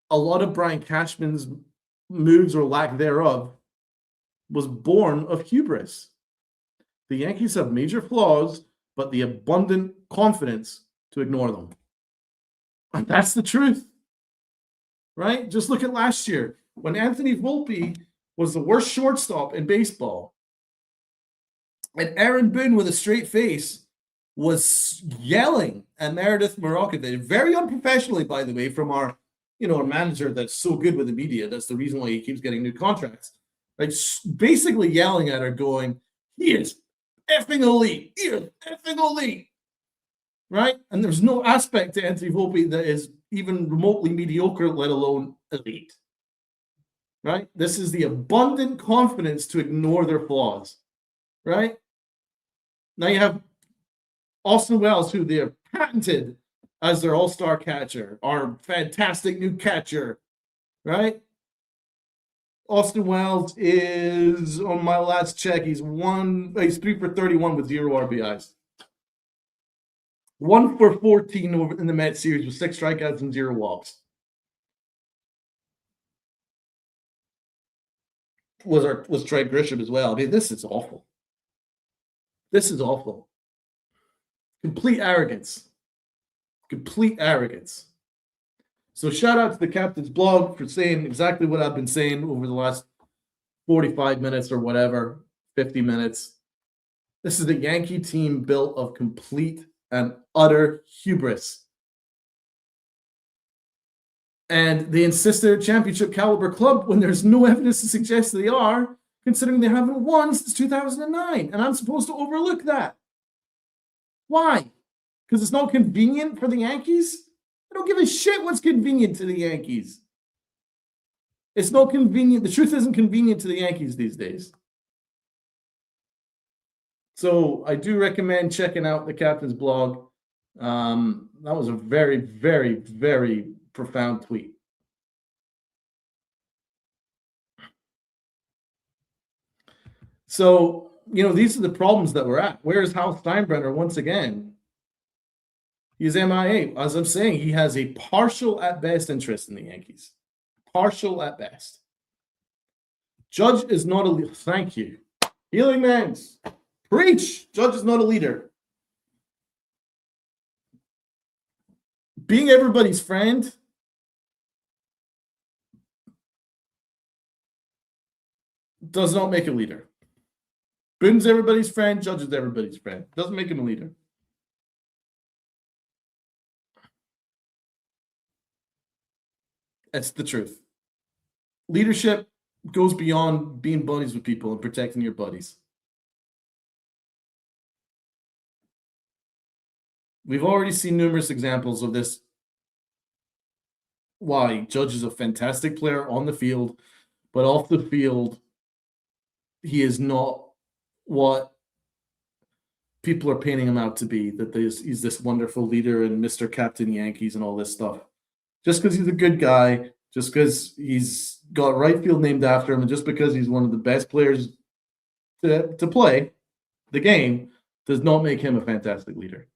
Speaker 1: a lot of Brian Cashman's moves or lack thereof was born of hubris. The Yankees have major flaws, but the abundant confidence to ignore them. And that's the truth, right? Just look at last year when Anthony Volpe was the worst shortstop in baseball. And Aaron Boone, with a straight face, was yelling at Meredith Marakovich, very unprofessionally, by the way, from our manager that's so good with the media. That's the reason why he keeps getting new contracts. Like, basically yelling at her, going, "He is effing elite. He is effing elite." Right? And there's no aspect to Anthony Volpe that is even remotely mediocre, let alone elite. Right? This is the abundant confidence to ignore their flaws. Right? Now you have Austin Wells, who they're patented as their all-star catcher, our fantastic new catcher, right? Austin Wells is, on my last check, he's 3 for 31 with 0 RBIs. 1 for 14 over in the Mets series with 6 strikeouts and 0 walks. Was Trey Grisham as well. I mean, this is awful. This is awful. Complete arrogance. Complete arrogance. So shout out to the captain's blog for saying exactly what I've been saying over the last 45 minutes or whatever, 50 minutes. This is the Yankee team built of complete and utter hubris. And they insist they're a championship caliber club when there's no evidence to suggest they are, considering they haven't won since 2009. And I'm supposed to overlook that. Why? Because it's not convenient for the Yankees? I don't give a shit what's convenient to the Yankees. It's not convenient. The truth isn't convenient to the Yankees these days. So I do recommend checking out the captain's blog. That was a very, very, very profound tweet. So, these are the problems that we're at. Where is Hal Steinbrenner once again? He's MIA. As I'm saying, he has a partial at best interest in the Yankees. Partial at best. Judge is not a leader. Thank you. Healing Mans. Preach. Judge is not a leader. Being everybody's friend does not make a leader. Boone's everybody's friend. Judge is everybody's friend. Doesn't make him a leader. That's the truth. Leadership goes beyond being buddies with people and protecting your buddies. We've already seen numerous examples of this. Why? Judge is a fantastic player on the field, but off the field, he is not what people are painting him out to be, that he's this wonderful leader and Mr. Captain Yankees and all this stuff. Just because he's a good guy, just because he's got right field named after him, and just because he's one of the best players to play the game, does not make him a fantastic leader.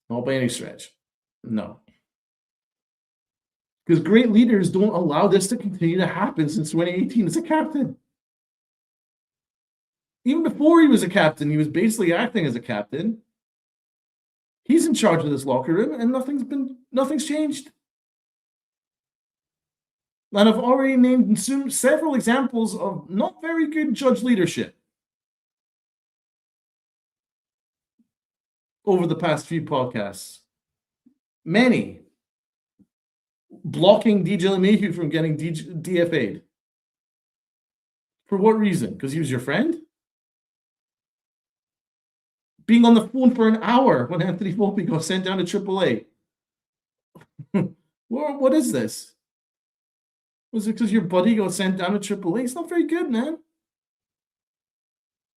Speaker 1: Not by any stretch. No. Because great leaders don't allow this to continue to happen since 2018 as a captain. Even before he was a captain, he was basically acting as a captain. He's in charge of this locker room, and nothing's changed. And I've already named several examples of not very good Judge leadership over the past few podcasts. Many. Blocking DJ LeMahieu from getting DFA'd. For what reason? Because he was your friend? Being on the phone for an hour when Anthony Volpe got sent down to AAA. What is this? Was it because your buddy got sent down to AAA? It's not very good, man.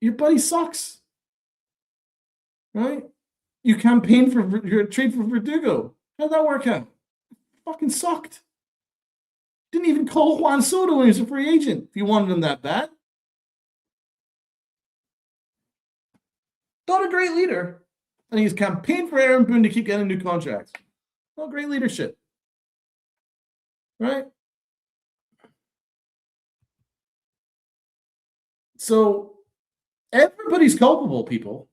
Speaker 1: Your buddy sucks. Right? You campaigned for your trade for Verdugo. How'd that work out? Fucking sucked. Didn't even call Juan Soto when he was a free agent if you wanted him that bad. Not a great leader. And he's campaigned for Aaron Boone to keep getting new contracts. Not great leadership. Right? So everybody's culpable, people.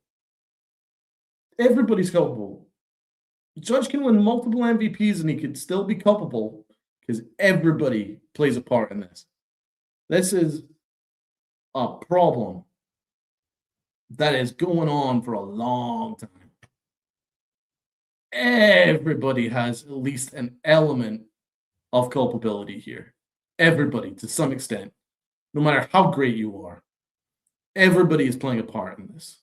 Speaker 1: Everybody's culpable. Judge can win multiple MVPs and he could still be culpable because everybody plays a part in this. This is a problem that is going on for a long time. Everybody has at least an element of culpability here. Everybody, to some extent, no matter how great you are. Everybody is playing a part in this.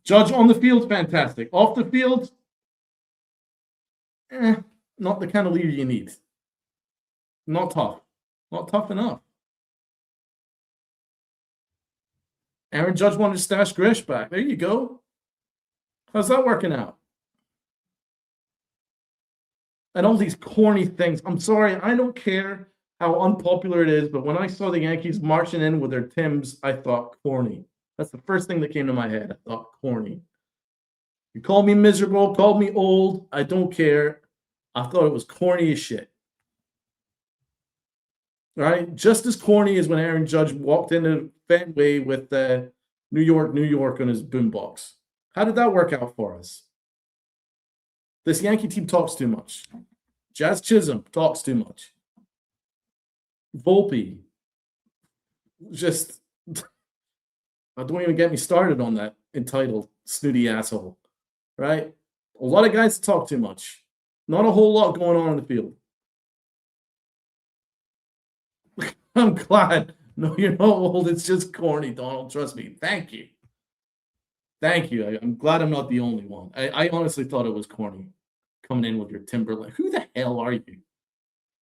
Speaker 1: Judge on the field, fantastic. Off the field, not the kind of leader you need. Not tough. Not tough enough. Aaron Judge wanted to stash Grish back. There you go. How's that working out? And all these corny things. I'm sorry, I don't care how unpopular it is, but when I saw the Yankees marching in with their Timbs, I thought corny. That's the first thing that came to my head. I thought corny. You called me miserable, called me old. I don't care. I thought it was corny as shit. Right? Just as corny as when Aaron Judge walked into Fenway with New York, New York on his boombox. How did that work out for us? This Yankee team talks too much. Jazz Chisholm talks too much. Volpe, just don't even get me started on that entitled snooty asshole, right? A lot of guys talk too much. Not a whole lot going on in the field. I'm glad. No, you're not old. It's just corny, Donald. Trust me. Thank you. Thank you. I'm glad I'm not the only one. I honestly thought it was corny coming in with your Timberland. Who the hell are you?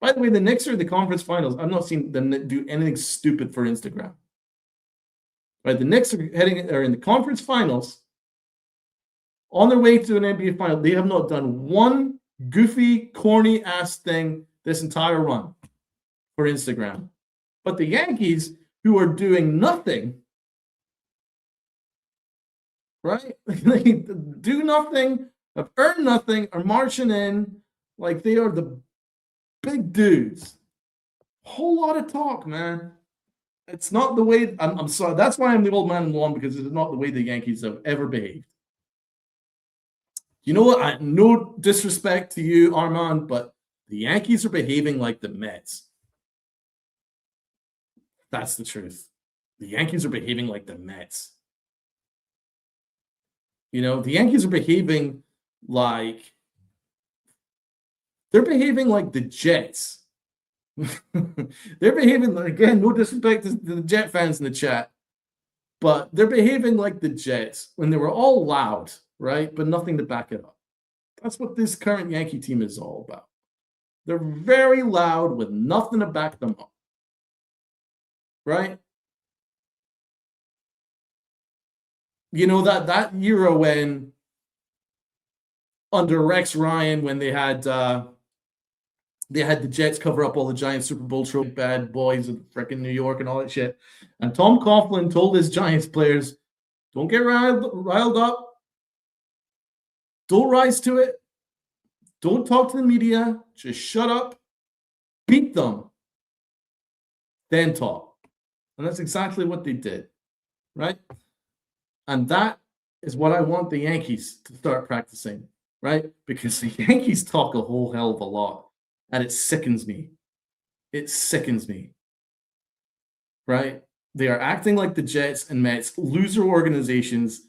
Speaker 1: By the way, the Knicks are in the conference finals. I've not seen them do anything stupid for Instagram. Right? The Knicks are in the conference finals on their way to an NBA final. They have not done one goofy, corny ass thing this entire run for Instagram. But the Yankees, who are doing nothing, right? They do nothing, have earned nothing, are marching in like they are the big dudes. Whole lot of talk, man. It's not the way. I'm sorry. That's why I'm the old man in the lawn, because it's not the way the Yankees have ever behaved. You know what? No disrespect to you, Armand, but the Yankees are behaving like the Mets. That's the truth. The Yankees are behaving like the Mets. You know, the Yankees are behaving like the Jets. They're behaving, again, no disrespect to the Jet fans in the chat, but they're behaving like the Jets when they were all loud, right? But nothing to back it up. That's what this current Yankee team is all about. They're very loud with nothing to back them up. Right? You know, that era when under Rex Ryan, when they had the Jets cover up all the Giants Super Bowl trophy bad boys of freaking New York and all that shit. And Tom Coughlin told his Giants players, don't get riled up. Don't rise to it. Don't talk to the media. Just shut up. Beat them. Then talk. And that's exactly what they did, right? And that is what I want the Yankees to start practicing, right? Because the Yankees talk a whole hell of a lot, and it sickens me. It sickens me, right? They are acting like the Jets and Mets, loser organizations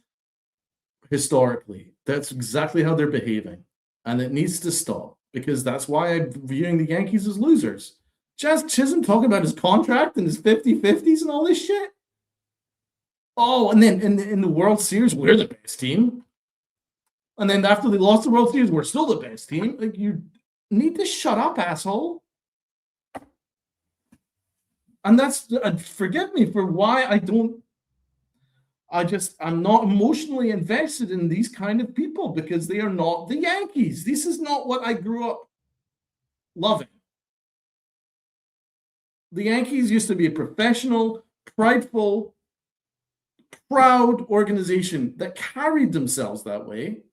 Speaker 1: historically. That's exactly how they're behaving, and it needs to stop, because that's why I'm viewing the Yankees as losers. Jazz Chisholm talking about his contract and his 50-50s and all this shit. Oh, and then in the World Series, we're the best team. And then after they lost the World Series, we're still the best team. Like, you need to shut up, asshole. And that's, forgive me for why I'm not emotionally invested in these kind of people, because they are not the Yankees. This is not what I grew up loving. The Yankees used to be a professional, prideful, proud organization that carried themselves that way,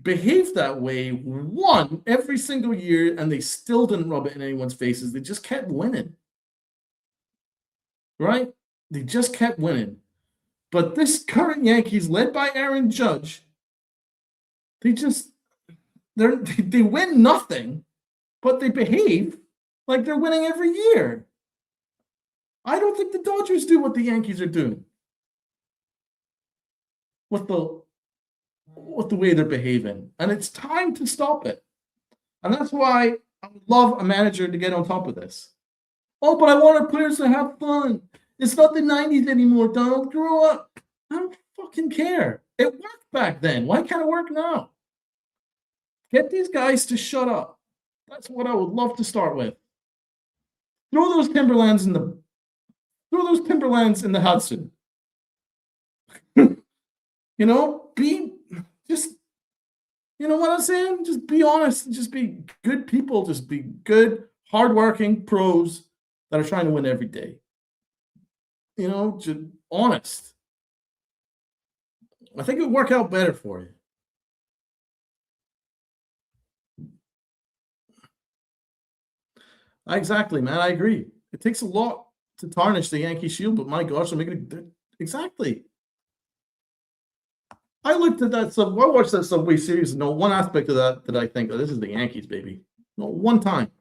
Speaker 1: behaved that way, won every single year, and they still didn't rub it in anyone's faces. They just kept winning. Right? They just kept winning. But this current Yankees, led by Aaron Judge, they win nothing, but they behave like they're winning every year. I don't think the Dodgers do what the Yankees are doing with the way they're behaving. And it's time to stop it. And that's why I would love a manager to get on top of this. Oh, but I want our players to have fun. It's not the 90s anymore, Donald. Grow up. I don't fucking care. It worked back then. Why can't it work now? Get these guys to shut up. That's what I would love to start with. Throw those Timberlands in the Throw those timberlands in the Hudson. Be just, you know what I'm saying? Just be honest. Just be good people. Just be good, hardworking pros that are trying to win every day. Just honest. I think it would work out better for you. Exactly, man. I agree. It takes a lot to tarnish the Yankee shield, but my gosh, I'm making it exactly. I looked at that I watched that Subway series. No one aspect of that I think, oh, this is the Yankees, baby. Not one time.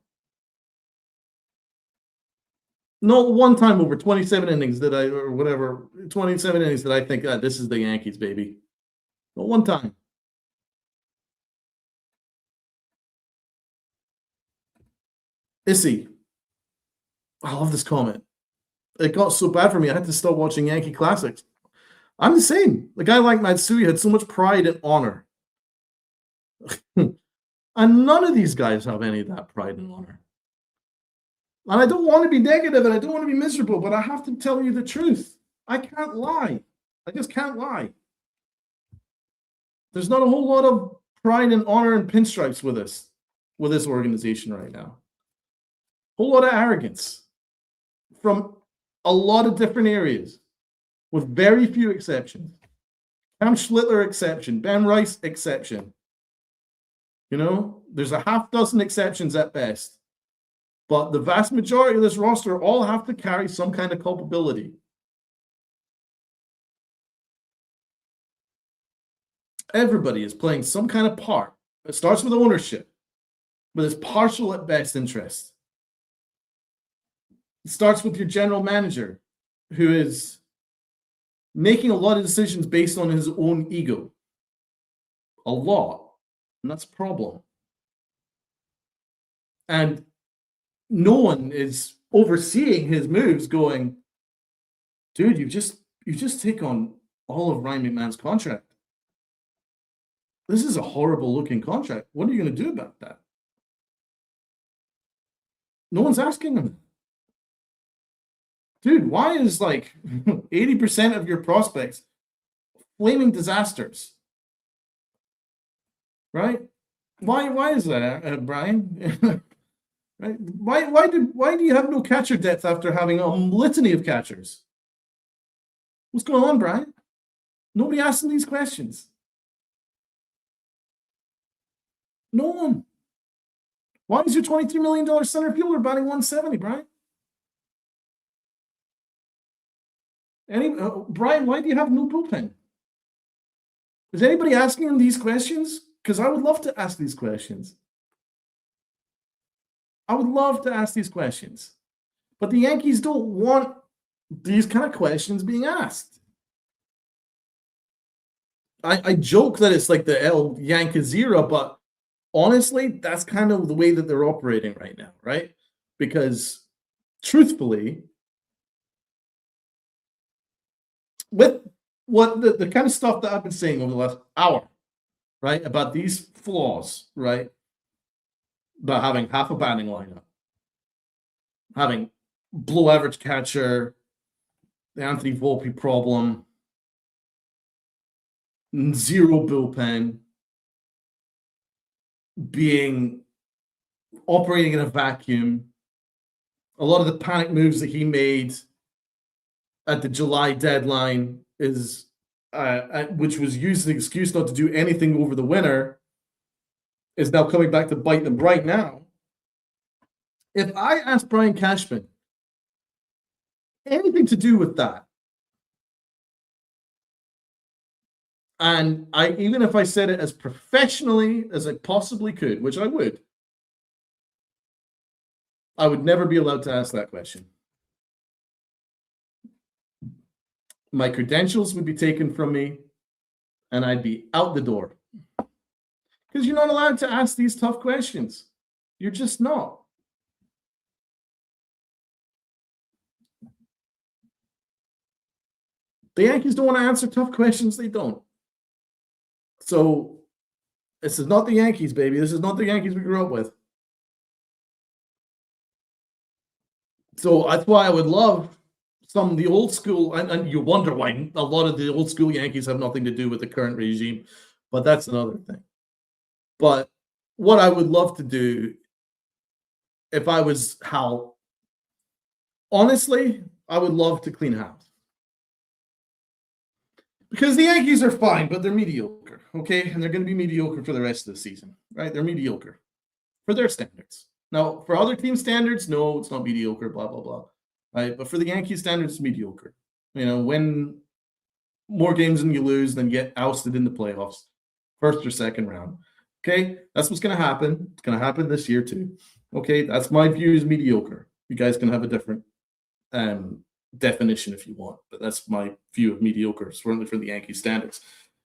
Speaker 1: Not one time over 27 innings that or whatever, 27 innings that I think, this is the Yankees, baby. Not one time. Issy. I love this comment. It got so bad for me, I had to stop watching Yankee Classics. I'm the same. The guy like Matsui had so much pride and honor. And none of these guys have any of that pride and honor. And I don't want to be negative and I don't want to be miserable, but I have to tell you the truth. I can't lie. I just can't lie. There's not a whole lot of pride and honor and pinstripes with this organization right now. A whole lot of arrogance from a lot of different areas, with very few exceptions. Cam Schlittler exception, Ben Rice exception. There's a half dozen exceptions at best. But the vast majority of this roster all have to carry some kind of culpability. Everybody is playing some kind of part. It starts with ownership, but it's partial at best interest. It starts with your general manager, who is making a lot of decisions based on his own ego. A lot. And that's a problem. And no one is overseeing his moves going, dude, you just take on all of Ryan McMahon's contract. This is a horrible looking contract. What are you going to do about that? No one's asking him. Dude, why is 80% of your prospects flaming disasters? Right? Why is that, Brian? Right? Why do you have no catcher depth after having a litany of catchers? What's going on, Brian? Nobody asking these questions. No one. Why is your $23 million center fielder batting 170, Brian? Brian, why do you have no bullpen? Is anybody asking him these questions? Because I would love to ask these questions. I would love to ask these questions. But the Yankees don't want these kind of questions being asked. I joke that it's like the El Yankees era, but honestly, that's kind of the way that they're operating right now, right? Because truthfully, with what the kind of stuff that I've been saying over the last hour, right, about these flaws, right, about having half a batting lineup, having below average catcher, the Anthony Volpe problem, zero bullpen, operating in a vacuum, a lot of the panic moves that he made at the July deadline which was used as an excuse not to do anything over the winter, is now coming back to bite them right now. If I asked Brian Cashman anything to do with that, and even if I said it as professionally as I possibly could, which I would never be allowed to ask that question. My credentials would be taken from me, and I'd be out the door. Because you're not allowed to ask these tough questions. You're just not. The Yankees don't want to answer tough questions. They don't. So this is not the Yankees, baby. This is not the Yankees we grew up with. So that's why I would love some of the old school, and you wonder why a lot of the old school Yankees have nothing to do with the current regime, but that's another thing. But what I would love to do if I was Hal, honestly, I would love to clean house. Because the Yankees are fine, but they're mediocre, okay? And they're going to be mediocre for the rest of the season, right? They're mediocre for their standards. Now, for other team standards, no, it's not mediocre, blah, blah, blah, right? But for the Yankees standards, it's mediocre. You know, win more games than you lose, then get ousted in the playoffs, first or second round. Okay, that's what's going to happen. It's going to happen this year too. Okay, that's my view is mediocre. You guys can have a different definition if you want, but that's my view of mediocre, certainly for the Yankee standards.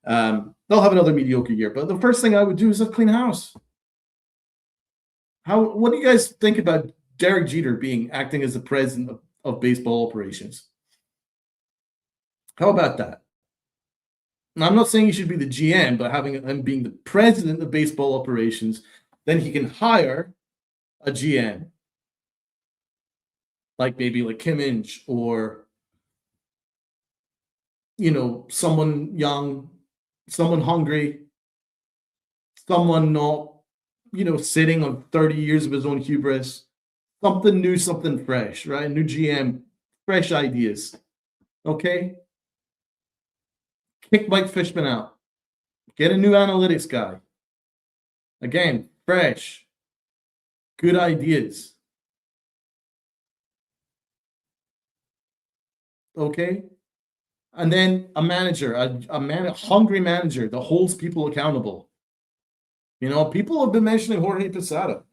Speaker 1: They'll have another mediocre year, but the first thing I would do is a clean house. What do you guys think about Derek Jeter acting as the president of baseball operations? How about that? Now, I'm not saying he should be the GM, but having him being the president of baseball operations, then he can hire a GM, like maybe like Kim Inch or, you know, someone young, someone hungry, someone not, you know, sitting on 30 years of his own hubris, something new, something fresh, right? New GM, fresh ideas, okay? Kick Mike Fishman out. Get a new analytics guy. Again, fresh. Good ideas. Okay? And then a manager, a hungry manager that holds people accountable. You know, people have been mentioning Jorge Posada.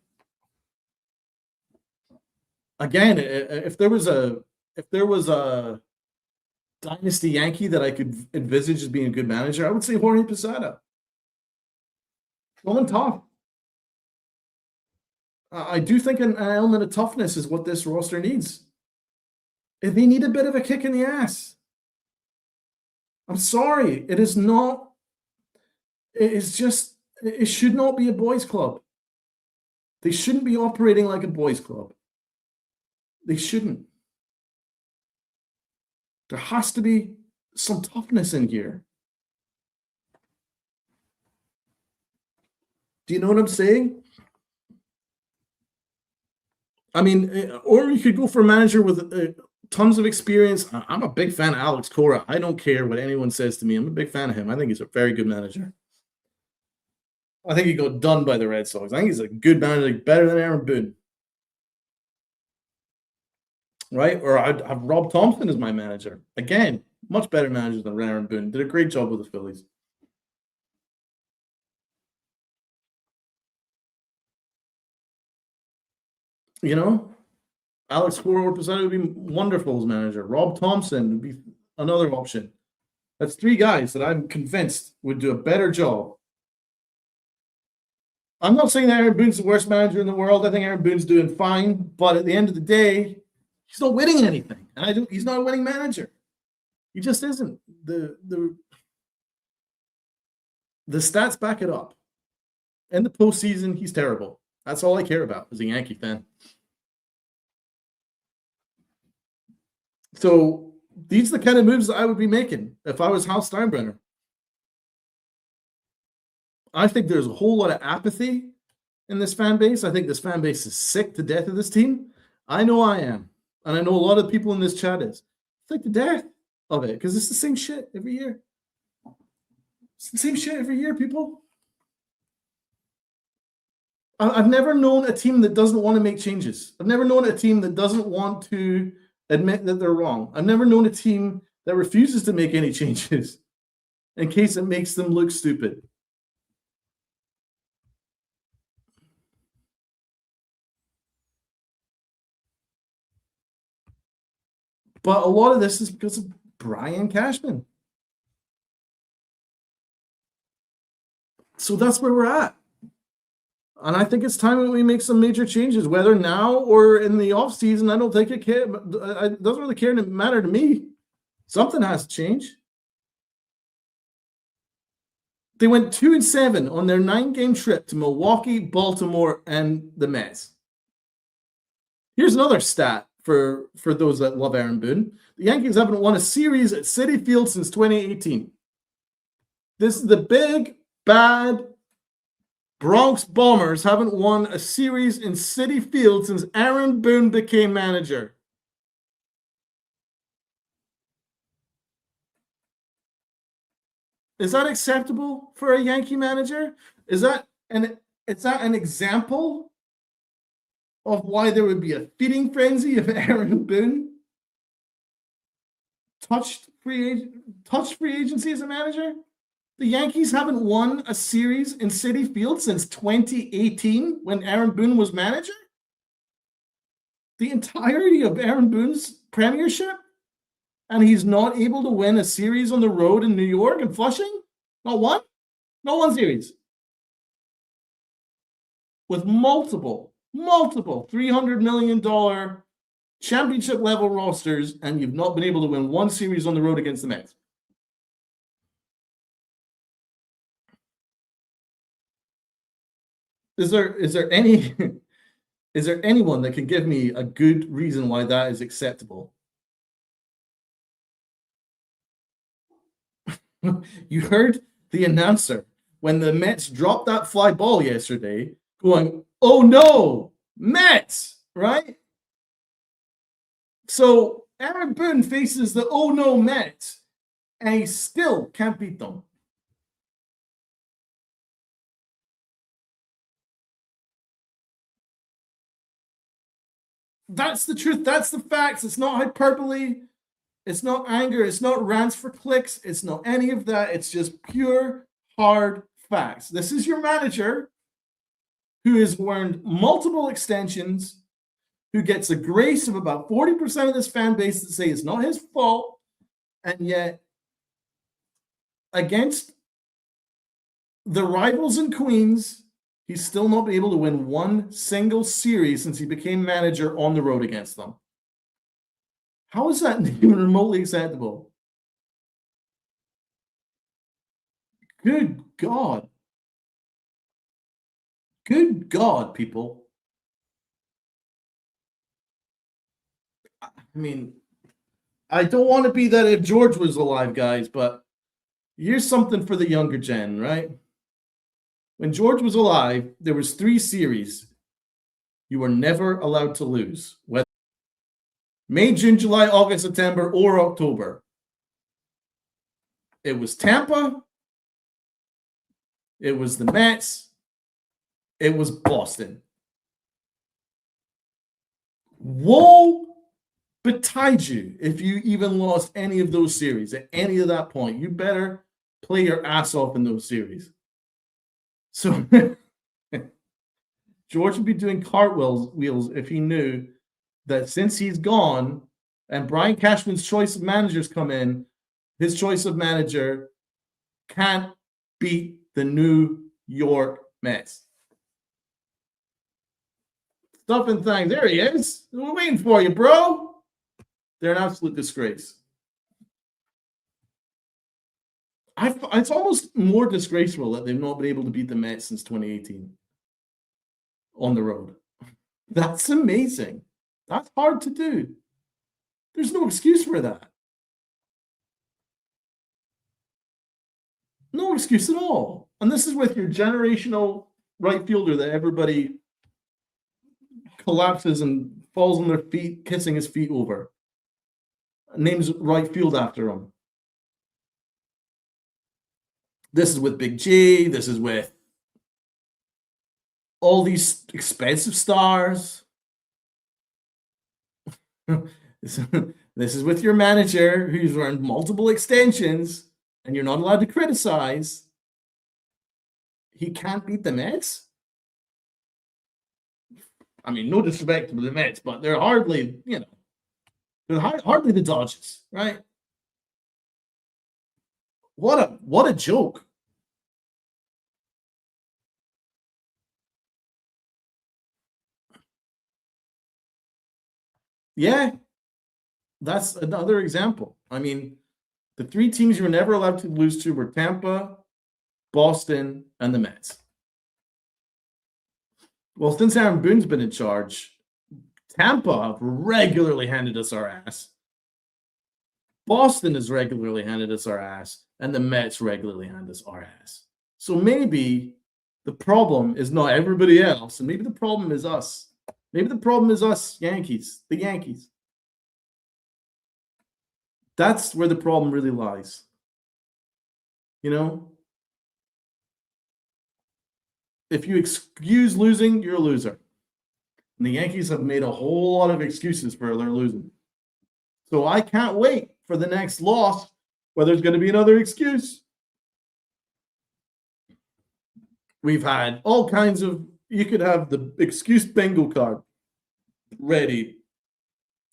Speaker 1: Again, if there was a dynasty Yankee that I could envisage as being a good manager, I would say Jorge Posada. Someone tough. I do think an element of toughness is what this roster needs. They need a bit of a kick in the ass. I'm sorry. It is not. It's just. It should not be a boys' club. They shouldn't be operating like a boys' club. They shouldn't. There has to be some toughness in here. Do you know what I'm saying? I mean, or you could go for a manager with tons of experience. I'm a big fan of Alex Cora. I don't care what anyone says to me. I'm a big fan of him. I think he's a very good manager. I think he got done by the Red Sox. I think he's a good manager, better than Aaron Boone. Right? Or I'd have Rob Thompson as my manager. Again, much better manager than Aaron Boone. Did a great job with the Phillies. You know, Alex Cora Posada would be wonderful as manager. Rob Thompson would be another option. That's three guys that I'm convinced would do a better job. I'm not saying that Aaron Boone's the worst manager in the world. I think Aaron Boone's doing fine, but at the end of the day, he's not winning anything, and he's not a winning manager. He just isn't. The stats back it up. In the postseason, he's terrible. That's all I care about as a Yankee fan. So these are the kind of moves that I would be making if I was Hal Steinbrenner. I think there's a whole lot of apathy in this fan base. I think this fan base is sick to death of this team. I know I am. And I know a lot of people in this chat is. Sick to death of it because it's the same shit every year. It's the same shit every year, people. I've never known a team that doesn't want to make changes. I've never known a team that doesn't want to admit that they're wrong. I've never known a team that refuses to make any changes in case it makes them look stupid. But a lot of this is because of Brian Cashman. So that's where we're at. And I think it's time that we make some major changes, whether now or in the offseason. I don't think it doesn't really matter to me. Something has to change. They went 2-7 on their 9-game trip to Milwaukee, Baltimore, and the Mets. Here's another stat for those that love Aaron Boone. The Yankees haven't won a series at Citi Field since 2018. This is the big, bad Bronx Bombers haven't won a series in Citi Field since Aaron Boone became manager. Is that acceptable for a Yankee manager? Is that an example of why there would be a feeding frenzy if Aaron Boone touched free agency as a manager? The Yankees haven't won a series in Citi Field since 2018 when Aaron Boone was manager? The entirety of Aaron Boone's premiership? And he's not able to win a series on the road in New York and Flushing? Not one? Not one series. With multiple $300 million championship level rosters, and you've not been able to win one series on the road against the Mets. Is there anyone that can give me a good reason why that is acceptable? You heard the announcer when the Mets dropped that fly ball yesterday going, "Oh no, Mets," right? So Aaron Boone faces the "oh no, Mets," and he still can't beat them. That's the truth. That's the facts. It's not hyperbole. It's not anger. It's not rants for clicks. It's not any of that. It's just pure, hard facts. This is your manager who has earned multiple extensions, who gets the grace of about 40% of this fan base that say it's not his fault, and yet against the rivals in Queens, he's still not been able to win one single series since he became manager on the road against them. How is that even remotely acceptable? Good God. Good God, people. I mean, I don't want to be that if George was alive, guys, but here's something for the younger gen, right? When George was alive, there was 3 series you were never allowed to lose. Whether May, June, July, August, September, or October. It was Tampa. It was the Mets. It was Boston. Woe betide you if you even lost any of those series at any of that point. You better play your ass off in those series. So George would be doing cartwheels if he knew that since he's gone and Brian Cashman's choice of managers come in, his choice of manager can't beat the New York Mets. Stuff and things. There he is. We're waiting for you, bro. They're an absolute disgrace. It's almost more disgraceful that they've not been able to beat the Mets since 2018 on the road. That's amazing. That's hard to do. There's no excuse for that. No excuse at all. And this is with your generational right fielder that everybody collapses and falls on their feet, kissing his feet over. Names right field after him. This is with Big G. This is with all these expensive stars. This is with your manager who's earned multiple extensions and you're not allowed to criticize. He can't beat the Mets? I mean, no disrespect to the Mets, but they're hardly, they're hardly the Dodgers, right? What a joke. Yeah, that's another example. I mean, the 3 teams you were never allowed to lose to were Tampa, Boston, and the Mets. Well, since Aaron Boone's been in charge, Tampa have regularly handed us our ass. Boston has regularly handed us our ass, and the Mets regularly hand us our ass. So maybe the problem is not everybody else, and maybe the problem is us. Maybe the problem is us, Yankees, the Yankees. That's where the problem really lies. You know? If you excuse losing, you're a loser. And the Yankees have made a whole lot of excuses for their losing. So I can't wait for the next loss where there's going to be another excuse. We've had all kinds of, you could have the excuse bingo card ready.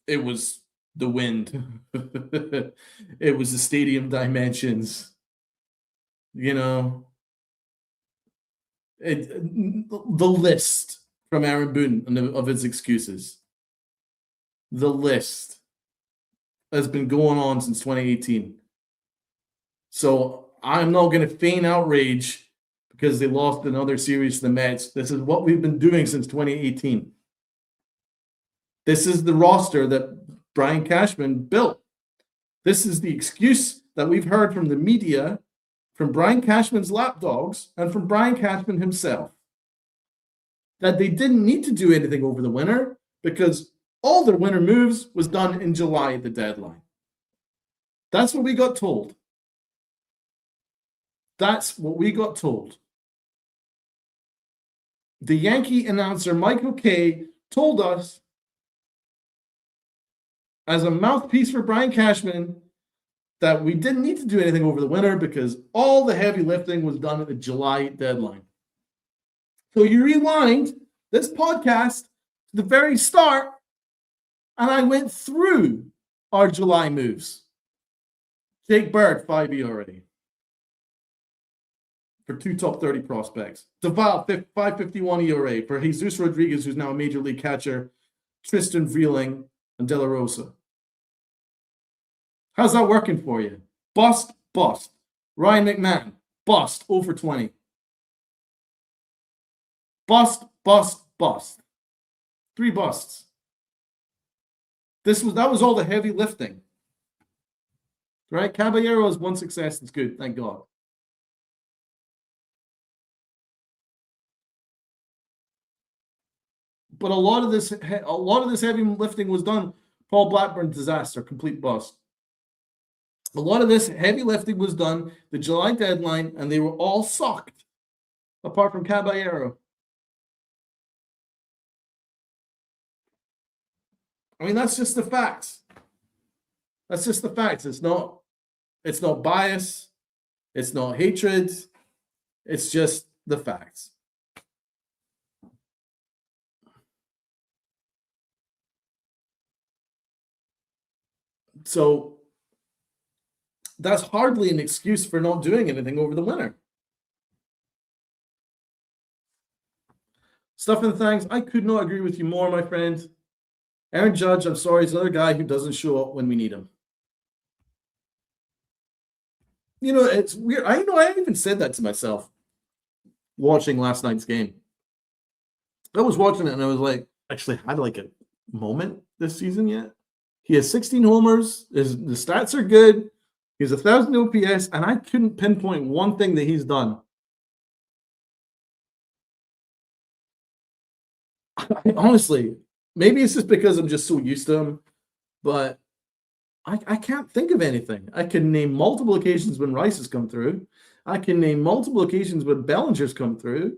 Speaker 1: It was the wind. It was the stadium dimensions. You know, the list from Aaron Boone of his excuses. The list has been going on since 2018. So I'm not going to feign outrage because they lost another series to the Mets. This is what we've been doing since 2018. This is the roster that Brian Cashman built. This is the excuse that we've heard from the media, from Brian Cashman's lapdogs, and from Brian Cashman himself. That they didn't need to do anything over the winter because all their winter moves was done in July at the deadline. That's what we got told. That's what we got told. The Yankee announcer, Michael Kay, told us, as a mouthpiece for Brian Cashman, that we didn't need to do anything over the winter because all the heavy lifting was done at the July deadline. So you rewind this podcast to the very start, and I went through our July moves. Jake Bird, 5 ERA. For 2 top 30 prospects. Deval, 5.51 ERA. For Jesus Rodriguez, who's now a major league catcher. Tristan Vreeling, and De La Rosa. How's that working for you? Bust, bust. Ryan McMahon, bust, 0 for 20. Bust, bust, bust. 3 busts. That was all the heavy lifting. Right? Caballero has 1 success. It's good. Thank God. But a lot of this heavy lifting was done. Paul Blackburn, disaster, complete bust. A lot of this heavy lifting was done the July deadline, and they were all sucked, apart from Caballero. I mean, that's just the facts. That's just the facts. It's not bias. It's not hatred. It's just the facts. So that's hardly an excuse for not doing anything over the winter. Stuff and things, I could not agree with you more, my friend. Aaron Judge, I'm sorry, is another guy who doesn't show up when we need him. You know, it's weird. I even said that to myself watching last night's game. I was watching it and I was like, actually had like a moment this season yet. He has 16 homers. The stats are good. He has 1,000 OPS, and I couldn't pinpoint one thing that he's done. Honestly, maybe it's just because I'm just so used to him, but I can't think of anything. I can name multiple occasions when Rice has come through. I can name multiple occasions when Bellinger's come through.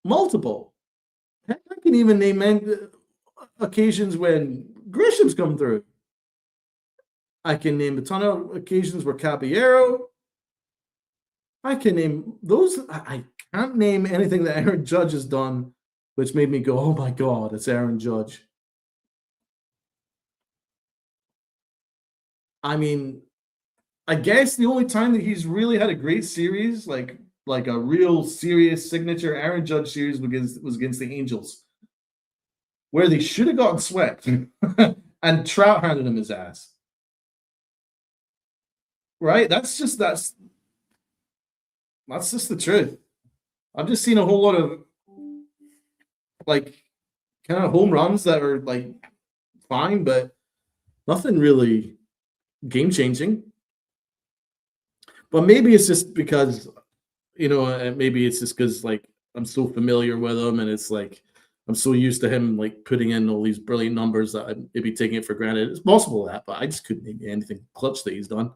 Speaker 1: Multiple. Heck, I can even name occasions when Grisham's come through. I can name a ton of occasions where Caballero. I can name those. I can't name anything that Aaron Judge has done, which made me go, oh my God, it's Aaron Judge. I mean, I guess the only time that he's really had a great series, like a real serious signature Aaron Judge series was against the Angels, where they should have gotten swept and Trout handed him his ass. Right? That's just the truth. I've just seen a whole lot of like kind of home runs that are like fine, but nothing really game changing. But maybe it's just because maybe it's just because like I'm so familiar with him, and it's like I'm so used to him like putting in all these brilliant numbers that I'm maybe taking it for granted. It's possible that, but I just couldn't name anything clutch that he's done.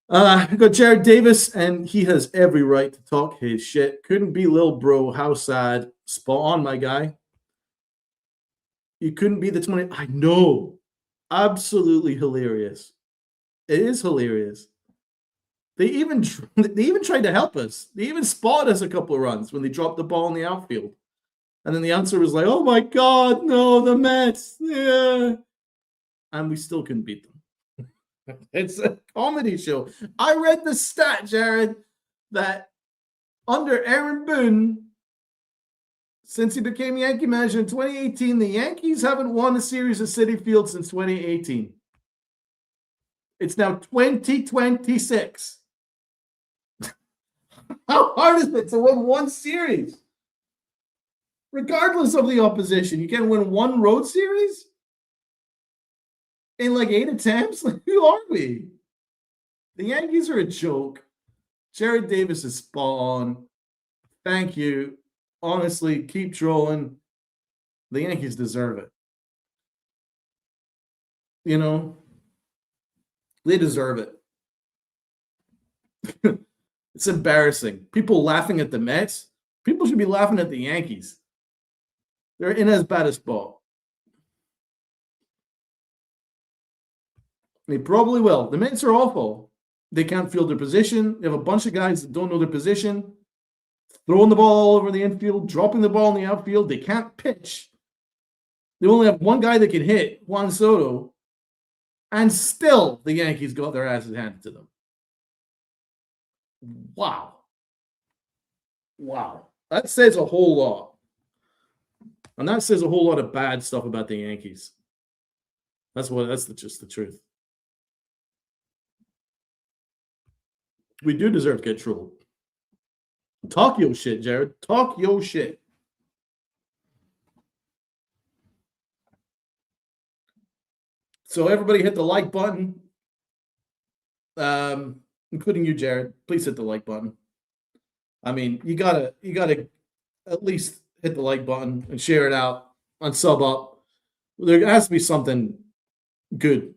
Speaker 1: We got Jared Davis, and he has every right to talk his shit. Couldn't be Lil Bro. How sad. Spot on, my guy. You couldn't be the 20. I know. Absolutely hilarious. It is hilarious. They even tried to help us. They even spotted us a couple of runs when they dropped the ball in the outfield. And then the answer was like, oh my God, no, the Mets. Yeah. And we still couldn't beat them. It's a comedy show. I read the stat, Jared, that under Aaron Boone, since he became Yankee manager in 2018, the Yankees haven't won a series at Citi Field since 2018. It's now 2026. How hard is it to win one series? Regardless of the opposition, you can win one road series in like 8 attempts? Like, who are we? The Yankees are a joke. Jared Davis is spot on. Thank you. Honestly, keep trolling. The Yankees deserve it. You know, they deserve it. It's embarrassing. People laughing at the Mets. People should be laughing at the Yankees. They're in as bad a spot. They probably will. The Mets are awful. They can't field their position. They have a bunch of guys that don't know their position, throwing the ball all over the infield, dropping the ball in the outfield. They can't pitch. They only have one guy that can hit, Juan Soto, and still the Yankees got their asses handed to them. Wow. That says a whole lot. And that says a whole lot of bad stuff about the Yankees. That's just the truth. We do deserve to get trolled. Talk your shit, Jared. Talk your shit. So everybody hit the like button. Including you, Jared. Please hit the like button. I mean, you gotta at least hit the like button and share it out and sub up. There has to be something good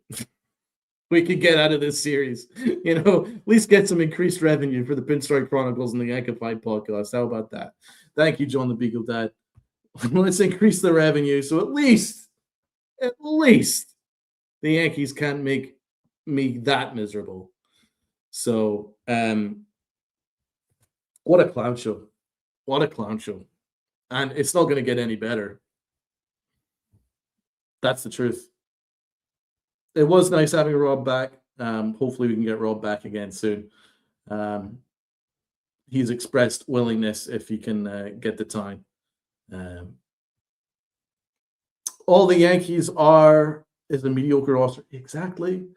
Speaker 1: we could get out of this series. At least get some increased revenue for the Pinstripe Chronicles and the Yankified podcast. How about that? Thank you, John the Beagle Dad. Let's increase the revenue so at least the Yankees can't make me that miserable. So, what a clown show. What a clown show. And it's not going to get any better. That's the truth. It was nice having Rob back. Hopefully we can get Rob back again soon. He's expressed willingness if he can get the time. All the Yankees is a mediocre roster. Exactly.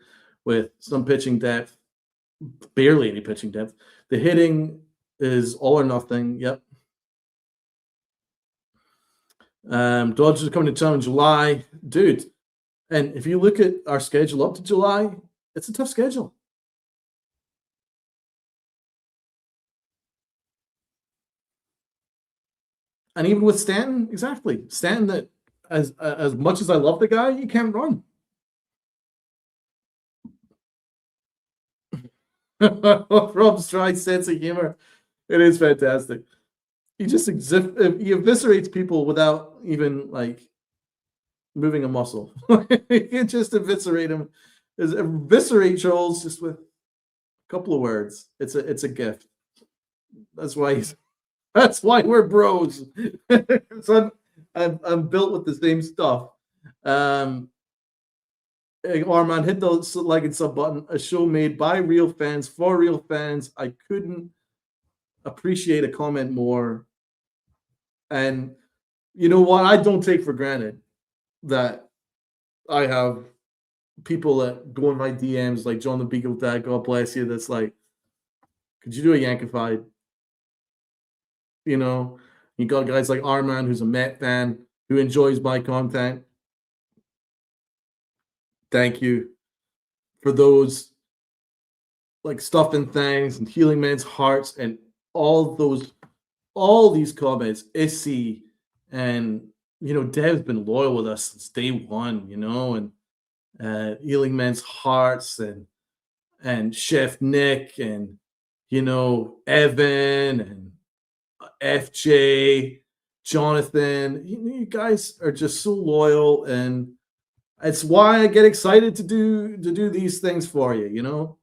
Speaker 1: With some pitching depth. Barely any pitching depth. The hitting is all or nothing. Yep. Dodgers are coming to town in July. Dude, and if you look at our schedule up to July, it's a tough schedule. And even with Stanton, exactly. Stanton, that as much as I love the guy, he can't run. Rob's dry sense of humor. It is fantastic. He just he eviscerates people without even like moving a muscle. He can just eviscerate him. Eviscerate trolls just with a couple of words. It's a gift. That's why we're bros. So I'm built with the same stuff. Armand, hit the like and sub button. A show made by real fans for real fans. I couldn't appreciate a comment more. And you know what? I don't take for granted that I have people that go in my DMs like John the Beagle Dad, God bless you, that's like, could you do a Yankified? You got guys like Arman, who's a Met fan, who enjoys my content. Thank you for those like Stuff and Things and Healing Men's Hearts and all these comments. Issy and Dev's been loyal with us since day one, and Healing Men's Hearts and Chef Nick and Evan and FJ, Jonathan. You guys are just so loyal, and it's why I get excited to do these things for you,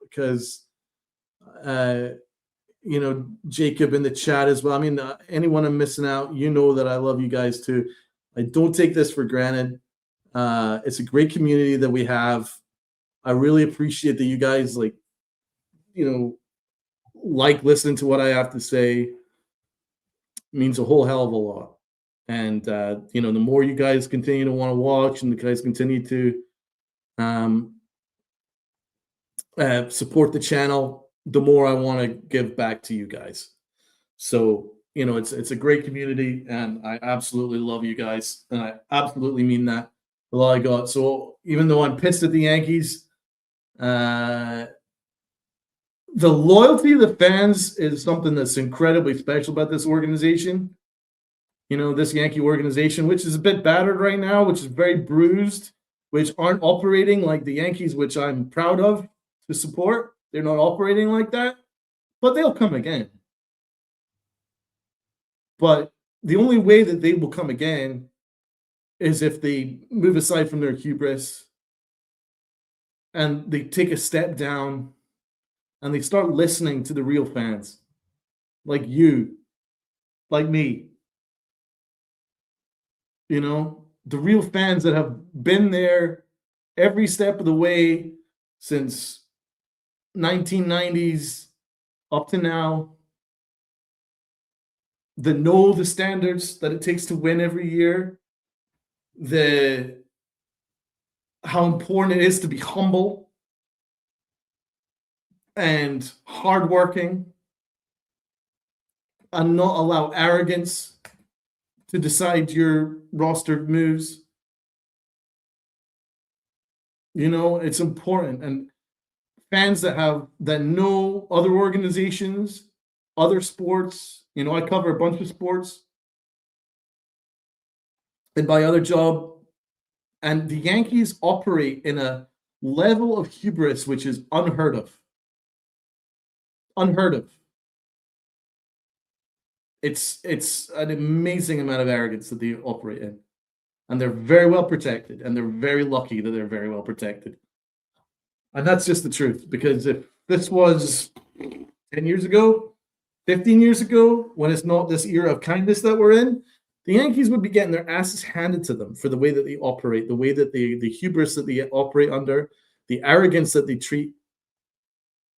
Speaker 1: because Jacob in the chat as well. I mean, anyone I'm missing out, that I love you guys too. I don't take this for granted. It's a great community that we have. I really appreciate that you guys like listening to what I have to say. It means a whole hell of a lot. And the more you guys continue to want to watch and the guys continue to support the channel, the more I want to give back to you guys. So, it's a great community, and I absolutely love you guys, and I absolutely mean that with all I got. So even though I'm pissed at the Yankees, the loyalty of the fans is something that's incredibly special about this organization. This Yankee organization, which is a bit battered right now, which is very bruised, which aren't operating like the Yankees, which I'm proud of to support. They're not operating like that, but they'll come again. But the only way that they will come again is if they move aside from their hubris and they take a step down and they start listening to the real fans, like you, like me. The real fans that have been there every step of the way since 1990s up to now, that know the standards that it takes to win every year, how important it is to be humble and hardworking and not allow arrogance to decide your roster moves. It's important. And fans that know other organizations, other sports, I cover a bunch of sports in my other job, and the Yankees operate in a level of hubris which is unheard of. Unheard of. It's an amazing amount of arrogance that they operate in. And they're very well protected, and they're very lucky that they're very well protected. And that's just the truth, because if this was 10 years ago, 15 years ago, when it's not this era of kindness that we're in, the Yankees would be getting their asses handed to them for the way that they operate, the way that the hubris that they operate under, the arrogance that they treat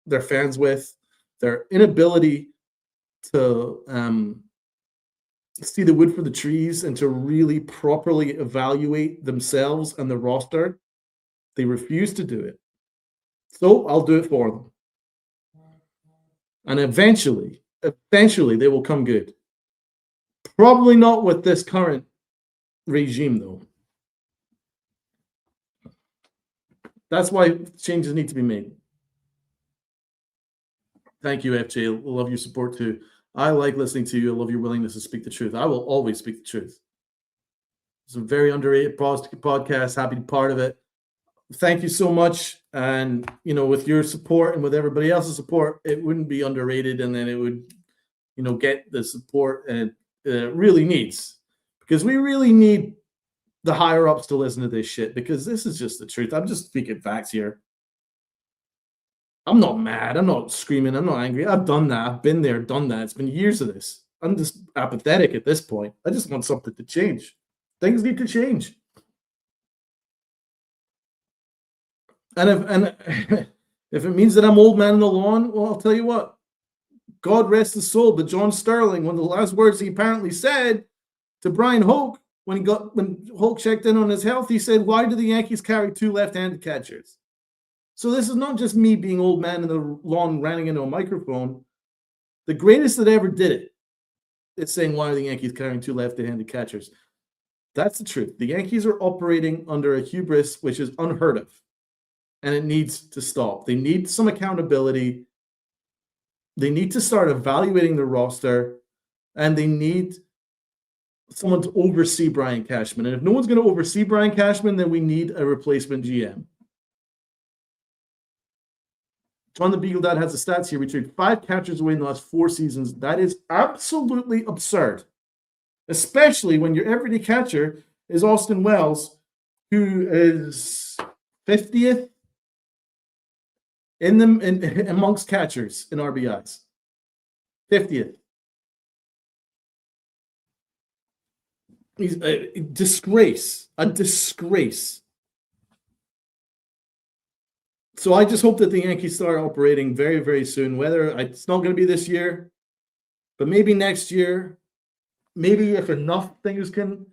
Speaker 1: their fans with, their inability to see the wood for the trees and to really properly evaluate themselves and the roster. They refuse to do it. So I'll do it for them. And eventually they will come good. Probably not with this current regime, though. That's why changes need to be made. Thank you, FJ. I love your support too. I like listening to you. I love your willingness to speak the truth. I will always speak the truth. It's a very underrated podcast. Happy to be part of it. Thank you so much. And, with your support and with everybody else's support, it wouldn't be underrated. And then it would, get the support and it really needs. Because we really need the higher ups to listen to this shit. Because this is just the truth. I'm just speaking facts here. I'm not mad. I'm not screaming. I'm not angry. I've done that. I've been there, done that. It's been years of this. I'm just apathetic at this point. I just want something to change. Things need to change. And if it means that I'm old man on the lawn, well, I'll tell you what. God rest his soul. But John Sterling, one of the last words he apparently said to Brian Hoke when Hoke checked in on his health, he said, "Why do the Yankees carry two left-handed catchers?" So this is not just me being old man in the lawn ranting into a microphone. The greatest that ever did it is saying, why are the Yankees carrying two left-handed catchers? That's the truth. The Yankees are operating under a hubris which is unheard of, and it needs to stop. They need some accountability. They need to start evaluating the roster, and they need someone to oversee Brian Cashman. And if no one's going to oversee Brian Cashman, then we need a replacement GM. John the Beagle Dad has the stats here. We traded 5 catchers away in the last 4 seasons. That is absolutely absurd, especially when your everyday catcher is Austin Wells, who is 50th amongst catchers in RBIs. 50th. He's a disgrace. A disgrace. So I just hope that the Yankees start operating very, very soon. Whether it's not going to be this year, but maybe next year. Maybe if enough things can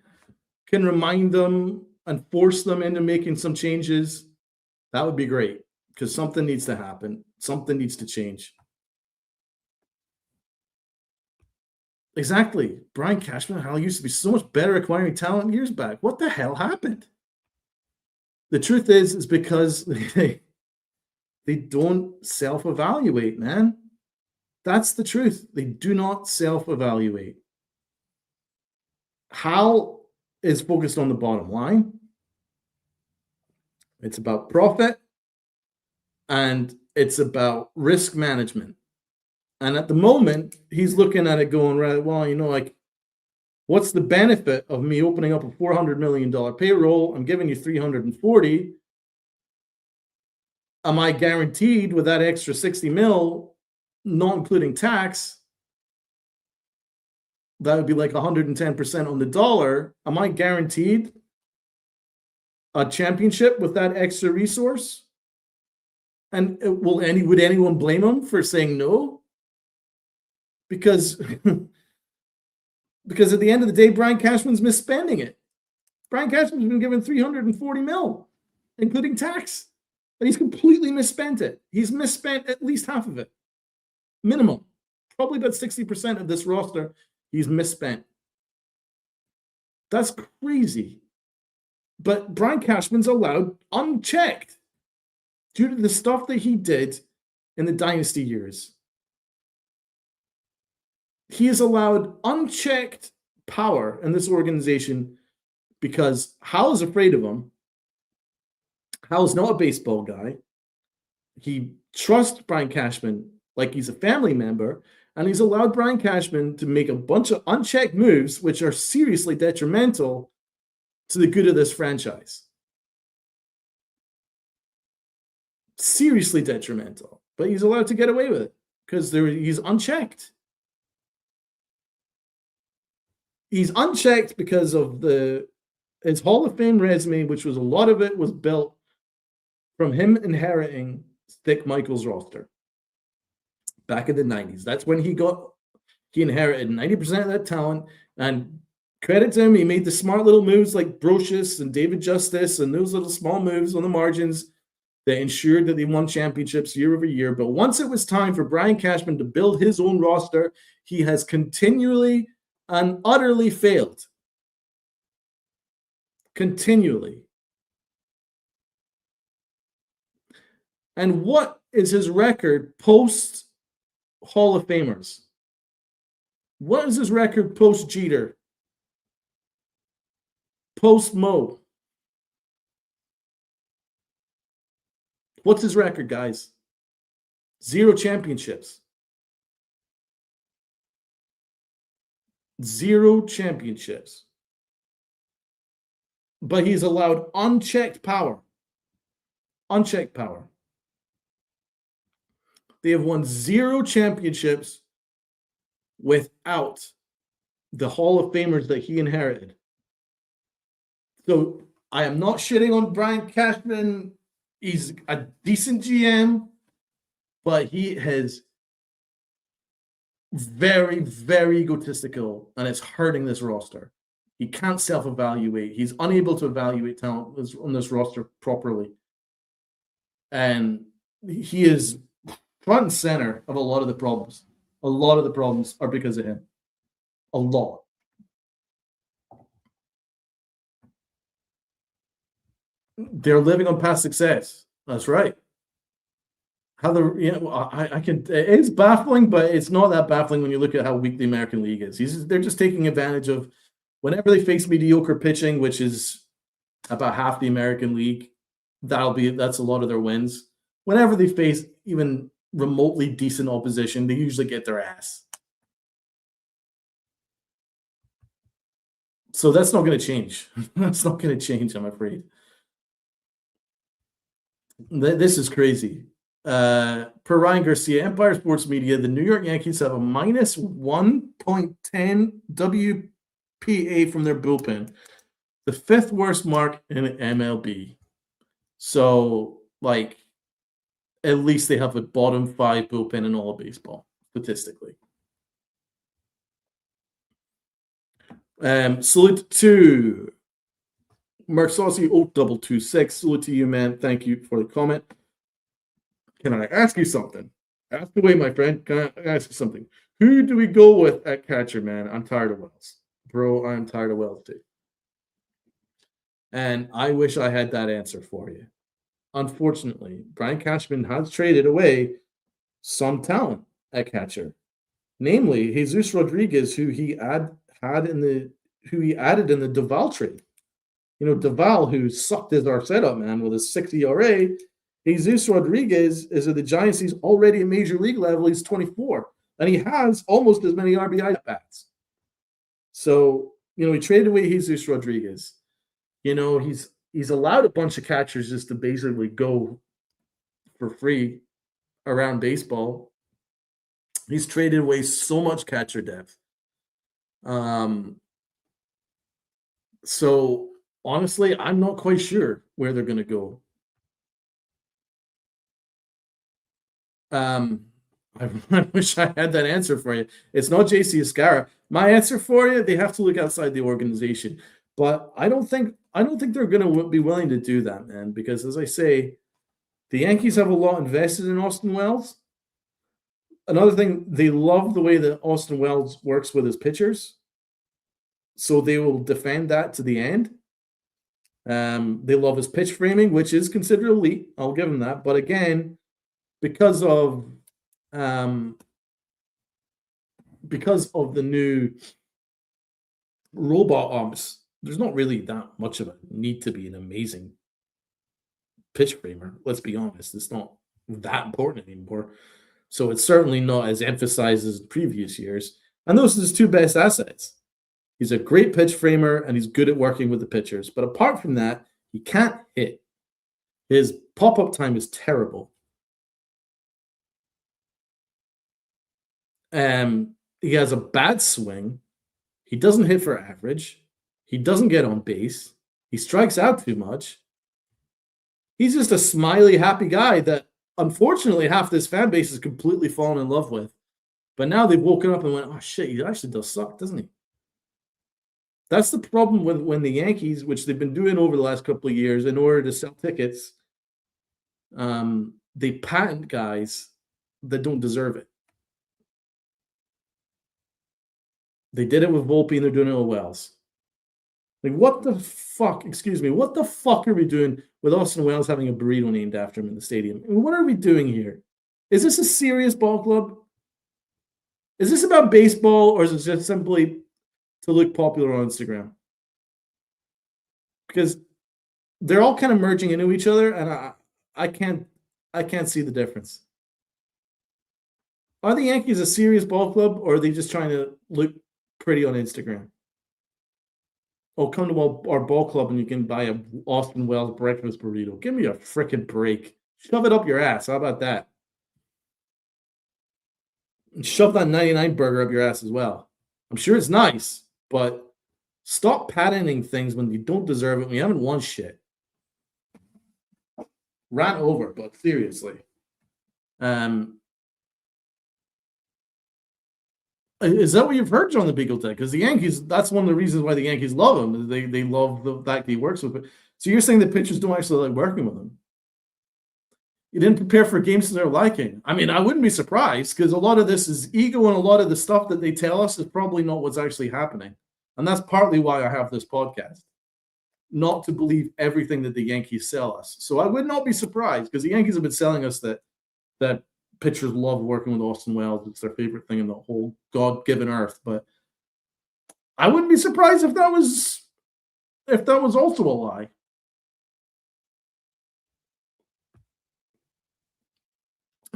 Speaker 1: remind them and force them into making some changes, that would be great. Because something needs to happen. Something needs to change. Exactly. Brian Cashman, how he used to be so much better acquiring talent years back. What the hell happened? The truth is because they don't self-evaluate, man. That's the truth. They do not self-evaluate. Hal is focused on the bottom line. It's about profit. And it's about risk management. And at the moment, he's looking at it going, right, well, like, what's the benefit of me opening up a $400 million payroll? I'm giving you $340. Am I guaranteed with that extra $60 million, not including tax? That would be like 110% on the dollar. Am I guaranteed a championship with that extra resource? And would anyone blame him for saying no? Because at the end of the day, Brian Cashman's misspending it. Brian Cashman's been given $340 million, including tax, and he's completely misspent it. He's misspent at least half of it, minimum. Probably about 60% of this roster he's misspent. That's crazy. But Brian Cashman's allowed unchecked due to the stuff that he did in the dynasty years. He is allowed unchecked power in this organization because Hal is afraid of him. Hal's not a baseball guy. He trusts Brian Cashman like he's a family member, and he's allowed Brian Cashman to make a bunch of unchecked moves which are seriously detrimental to the good of this franchise. Seriously detrimental. But he's allowed to get away with it because he's unchecked. He's unchecked because of his Hall of Fame resume, which was a lot of it was built from him inheriting Stick Michaels' roster back in the 90s. That's when he inherited 90% of that talent. And credit to him, he made the smart little moves like Brocious and David Justice and those little small moves on the margins that ensured that they won championships year over year. But once it was time for Brian Cashman to build his own roster, he has continually and utterly failed. Continually. And what is his record post Hall of Famers? What is his record post Jeter? Post Mo? What's his record, guys? 0 championships. 0 championships. But he's allowed unchecked power. Unchecked power. They have won 0 championships without the Hall of Famers that he inherited. So I am not shitting on Brian Cashman. He's a decent GM, but he has very, very egotistical, and it's hurting this roster. He can't self-evaluate. He's unable to evaluate talent on this roster properly. And he is front and center of a lot of the problems. A lot of the problems are because of him. A lot. They're living on past success. That's right. How the I can it's baffling, but it's not that baffling when you look at how weak the American League is. They're just taking advantage of whenever they face mediocre pitching, which is about half the American League. That's a lot of their wins. Whenever they face even remotely decent opposition, they usually get their ass. So that's not going to change. That's not going to change, I'm afraid. This is crazy. Per Ryan Garcia, Empire Sports Media, the New York Yankees have a minus 1.10 WPA from their bullpen, the fifth worst mark in MLB. So, like, at least they have a bottom five bullpen in all of baseball, statistically. Salute to Mark Saucy 0226. Salute to you, man. Thank you for the comment. Can I ask you something? Ask away, my friend. Can I ask you something? Who do we go with at catcher, man? I'm tired of Wells. Bro, I'm tired of Wells, too. And I wish I had that answer for you. Unfortunately, Brian Cashman has traded away some talent at catcher. Namely, Jesus Rodriguez, who he added in the Duvall trade. You know, Duvall, who sucked his our setup, man, with a 6 ERA. Jesus Rodriguez is at the Giants. He's already at major league level. He's 24, and he has almost as many RBI bats. So, you know, he traded away Jesus Rodriguez. You know, he's allowed a bunch of catchers just to basically go for free around baseball. He's traded away so much catcher depth. So honestly, I'm not quite sure where they're going to go. I wish I had that answer for you. It's not JC Escara. My answer for you, they have to look outside the organization. But I don't think they're going to be willing to do that, man, because as I say, the Yankees have a lot invested in Austin Wells. Another thing, they love the way that Austin Wells works with his pitchers. So they will defend that to the end. They love his pitch framing, which is considered elite. I'll give him that. But again, because of the new robot arms, there's not really that much of a need to be an amazing pitch framer. Let's be honest. It's not that important anymore. So it's certainly not as emphasized as previous years. And those are his two best assets. He's a great pitch framer, and he's good at working with the pitchers. But apart from that, he can't hit. His pop-up time is terrible. He has a bad swing. He doesn't hit for average. He doesn't get on base. He strikes out too much. He's just a smiley, happy guy that, unfortunately, half this fan base has completely fallen in love with. But now they've woken up and went, oh, shit, he actually does suck, doesn't he? That's the problem with when the Yankees, which they've been doing over the last couple of years in order to sell tickets, they patent guys that don't deserve it. They did it with Volpe, and they're doing it with Wells. Like, what the fuck? Excuse me. What the fuck are we doing with Austin Wells having a burrito named after him in the stadium? I mean, what are we doing here? Is this a serious ball club? Is this about baseball, or is it just simply to look popular on Instagram? Because they're all kind of merging into each other, and I can't see the difference. Are the Yankees a serious ball club, or are they just trying to look pretty on Instagram? Oh, come to our ball club and you can buy a Austin Wells breakfast burrito. Give me a frickin' break. Shove it up your ass. How about that? And shove that 99 burger up your ass as well. I'm sure it's nice, but stop patenting things when you don't deserve it, when you haven't won shit. Ran over, but seriously. Is that what you've heard, John the Beagle Tech? Because the Yankees, that's one of the reasons why the Yankees love him. They love the fact that he works with it. So you're saying the pitchers don't actually like working with him? You didn't prepare for games to their liking. I mean, I wouldn't be surprised because a lot of this is ego and a lot of the stuff that they tell us is probably not what's actually happening. And that's partly why I have this podcast. Not to believe everything that the Yankees sell us. So I would not be surprised because the Yankees have been selling us that pitchers love working with Austin Wells. It's their favorite thing in the whole God-given earth. But I wouldn't be surprised if that was also a lie.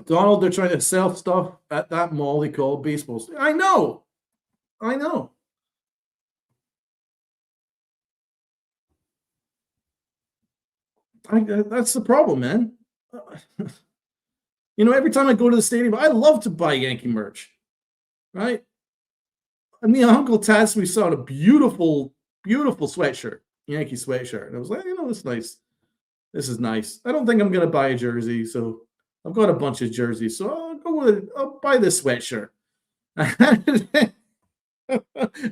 Speaker 1: Donald, they're trying to sell stuff at that mall they call baseball. I know. That's the problem, man. Every time I go to the stadium, I love to buy Yankee merch, right? And me and Uncle Taz, we saw a beautiful, beautiful sweatshirt, Yankee sweatshirt. And I was like, this is nice. This is nice. I don't think I'm going to buy a jersey, so I've got a bunch of jerseys, so I'll buy this sweatshirt. And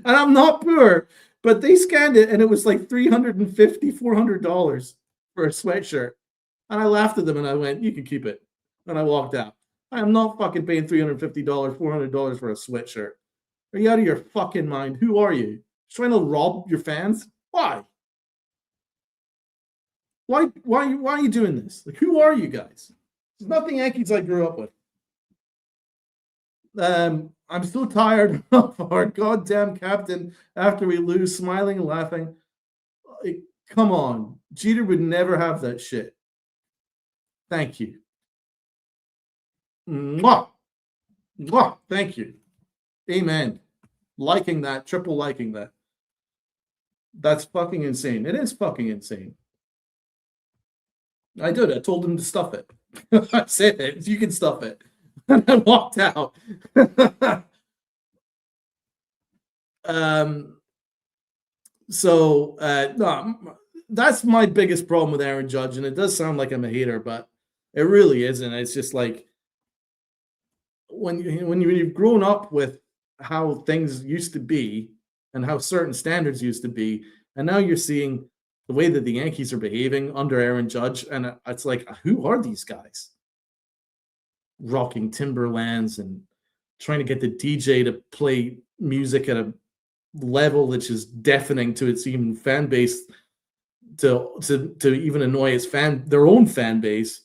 Speaker 1: I'm not poor, but they scanned it, and it was like $350, $400 for a sweatshirt. And I laughed at them, and I went, you can keep it. And I walked out. I am not fucking paying $350, $400 for a sweatshirt. Are you out of your fucking mind? Who are you? Trying to rob your fans? Why? Why are you doing this? Like, who are you guys? It's not the Yankees I grew up with. I'm so tired of our goddamn captain after we lose, smiling and laughing. Like, come on. Jeter would never have that shit. Thank you. Mwah. Mwah. Thank you. Amen. Liking that, triple liking that. That's fucking insane. It is fucking insane. I did. I told him to stuff it. I said it. You can stuff it. And I walked out. No, that's my biggest problem with Aaron Judge, and it does sound like I'm a hater, but it really isn't. It's just like when you've grown up with how things used to be and how certain standards used to be, and now you're seeing the way that the Yankees are behaving under Aaron Judge, and it's like, who are these guys? Rocking Timberlands and trying to get the DJ to play music at a level that's just deafening to its even fan base, to even annoy their own fan base,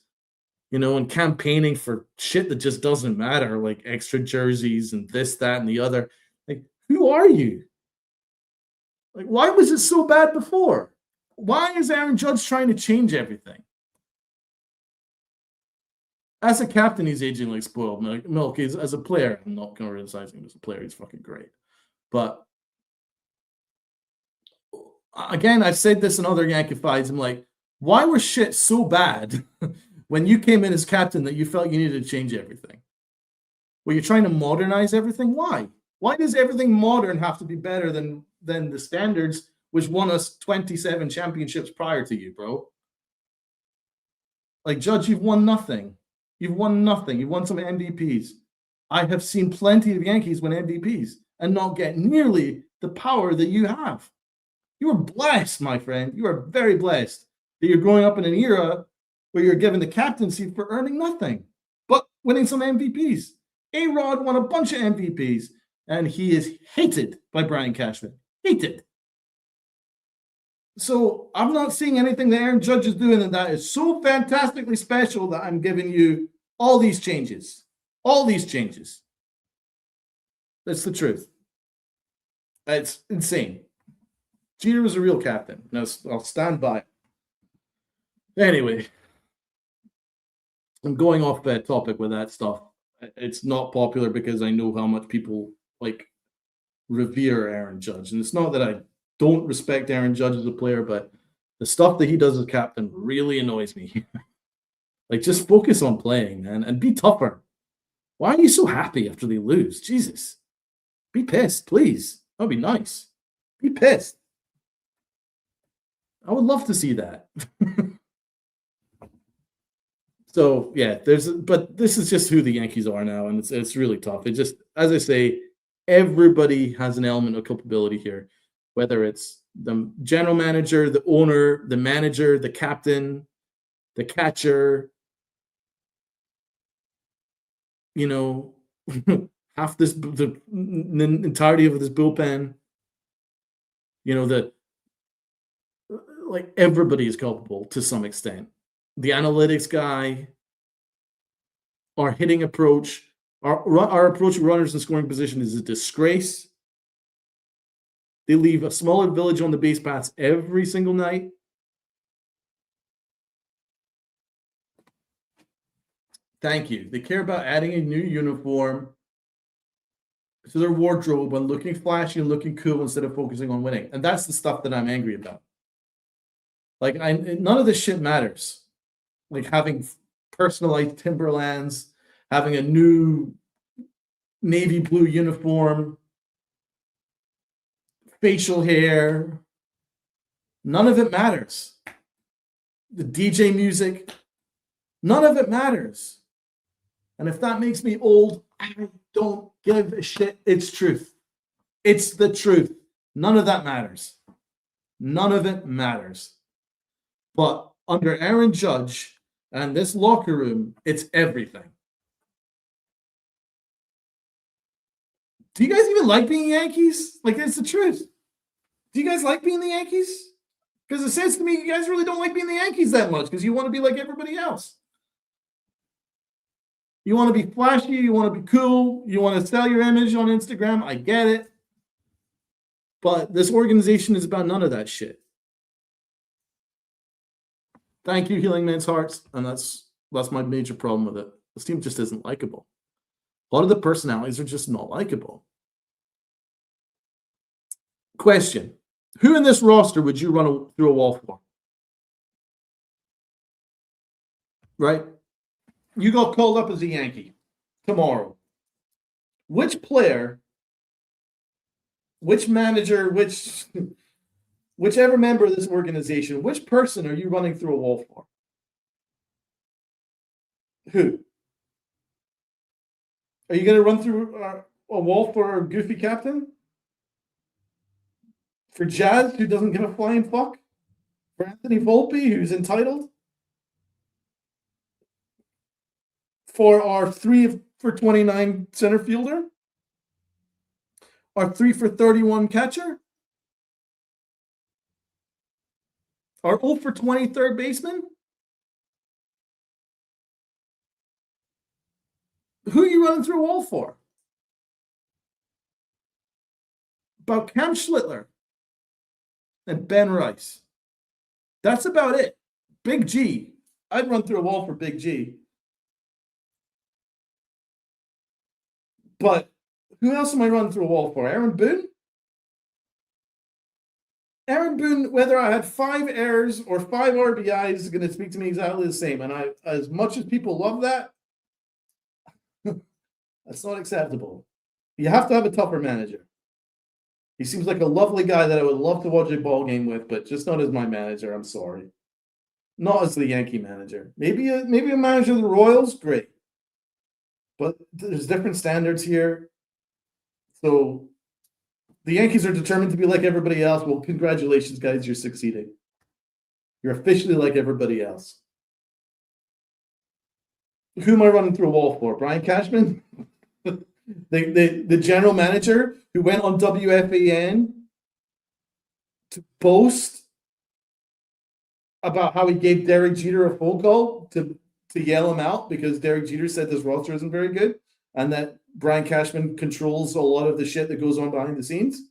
Speaker 1: and campaigning for shit that just doesn't matter, like extra jerseys and this, that, and the other. Like, who are you? Like, why was it so bad before? Why is Aaron Judge trying to change everything? As a captain, he's aging like spoiled milk. As a player, I'm not going to criticize him as a player. He's fucking great. But again, I've said this in other Yankee fights. I'm like, why was shit so bad when you came in as captain that you felt you needed to change everything? Were you trying to modernize everything? Why? Why does everything modern have to be better than the standards which won us 27 championships prior to you, bro? Like, Judge, you've won nothing. You've won nothing. You've won some MVPs. I have seen plenty of Yankees win MVPs and not get nearly the power that you have. You are blessed, my friend. You are very blessed that you're growing up in an era where you're given the captaincy for earning nothing but winning some MVPs. A-Rod won a bunch of MVPs, and he is hated by Brian Cashman. Hated. So I'm not seeing anything that Aaron Judge is doing that is so fantastically special that I'm giving you all these changes. All these changes. That's the truth. It's insane. Jeter was a real captain. Now, I'll stand by it. Anyway, I'm going off that topic with that stuff. It's not popular because I know how much people revere Aaron Judge. And it's not that I don't respect Aaron Judge as a player, but the stuff that he does as captain really annoys me. Just focus on playing, man, and be tougher. Why are you so happy after they lose? Jesus. Be pissed, please. That would be nice. Be pissed. I would love to see that. So, yeah, but this is just who the Yankees are now, and it's really tough. It just, as I say, everybody has an element of culpability here. Whether it's the general manager, the owner, the manager, the captain, the catcher, half the entirety of this bullpen. That like everybody is culpable to some extent. The analytics guy, our hitting approach, our approach to runners in scoring position is a disgrace. They leave a smaller village on the base paths every single night. Thank you. They care about adding a new uniform to their wardrobe and looking flashy and looking cool instead of focusing on winning. And that's the stuff that I'm angry about. Like, none of this shit matters. Like having personalized Timberlands, having a new navy blue uniform, facial hair. None of it matters. The DJ music, none of it matters. And if that makes me old, I don't give a shit. It's truth. It's the truth. None of that matters. None of it matters. But under Aaron Judge and this locker room, it's everything. Do you guys even like being Yankees? Like, it's the truth. Do you guys like being the Yankees? Because it says to me you guys really don't like being the Yankees that much because you want to be like everybody else. You want to be flashy. You want to be cool. You want to sell your image on Instagram. I get it. But this organization is about none of that shit. Thank you, Healing Man's Hearts. And that's my major problem with it. This team just isn't likable. A lot of the personalities are just not likable. Question. Who in this roster would you run through a wall for? Right? You got called up as a Yankee tomorrow. Which player, which manager, whichever member of this organization, which person are you running through a wall for? Who? Are you going to run through a wall for Goofy Captain? For Jazz, who doesn't give a flying fuck? For Anthony Volpe, who's entitled? For our 3 for 29 center fielder? Our 3 for 31 catcher? Our 0 for 20 third baseman? Who are you running through a wall for? About Cam Schlittler and Ben Rice. That's about it. Big G. I'd run through a wall for Big G. But who else am I running through a wall for? Aaron Boone? Aaron Boone, whether I had 5 errors or 5 RBIs, is going to speak to me exactly the same. And as much as people love that, that's not acceptable. You have to have a tougher manager. He seems like a lovely guy that I would love to watch a ball game with, but just not as my manager. I'm sorry. Not as the Yankee manager. Maybe a manager of the Royals, great. But there's different standards here. So the Yankees are determined to be like everybody else. Well, congratulations, guys. You're succeeding. You're officially like everybody else. Who am I running through a wall for? Brian Cashman? the general manager who went on WFAN to boast about how he gave Derek Jeter a phone call to yell him out because Derek Jeter said this roster isn't very good and that Brian Cashman controls a lot of the shit that goes on behind the scenes.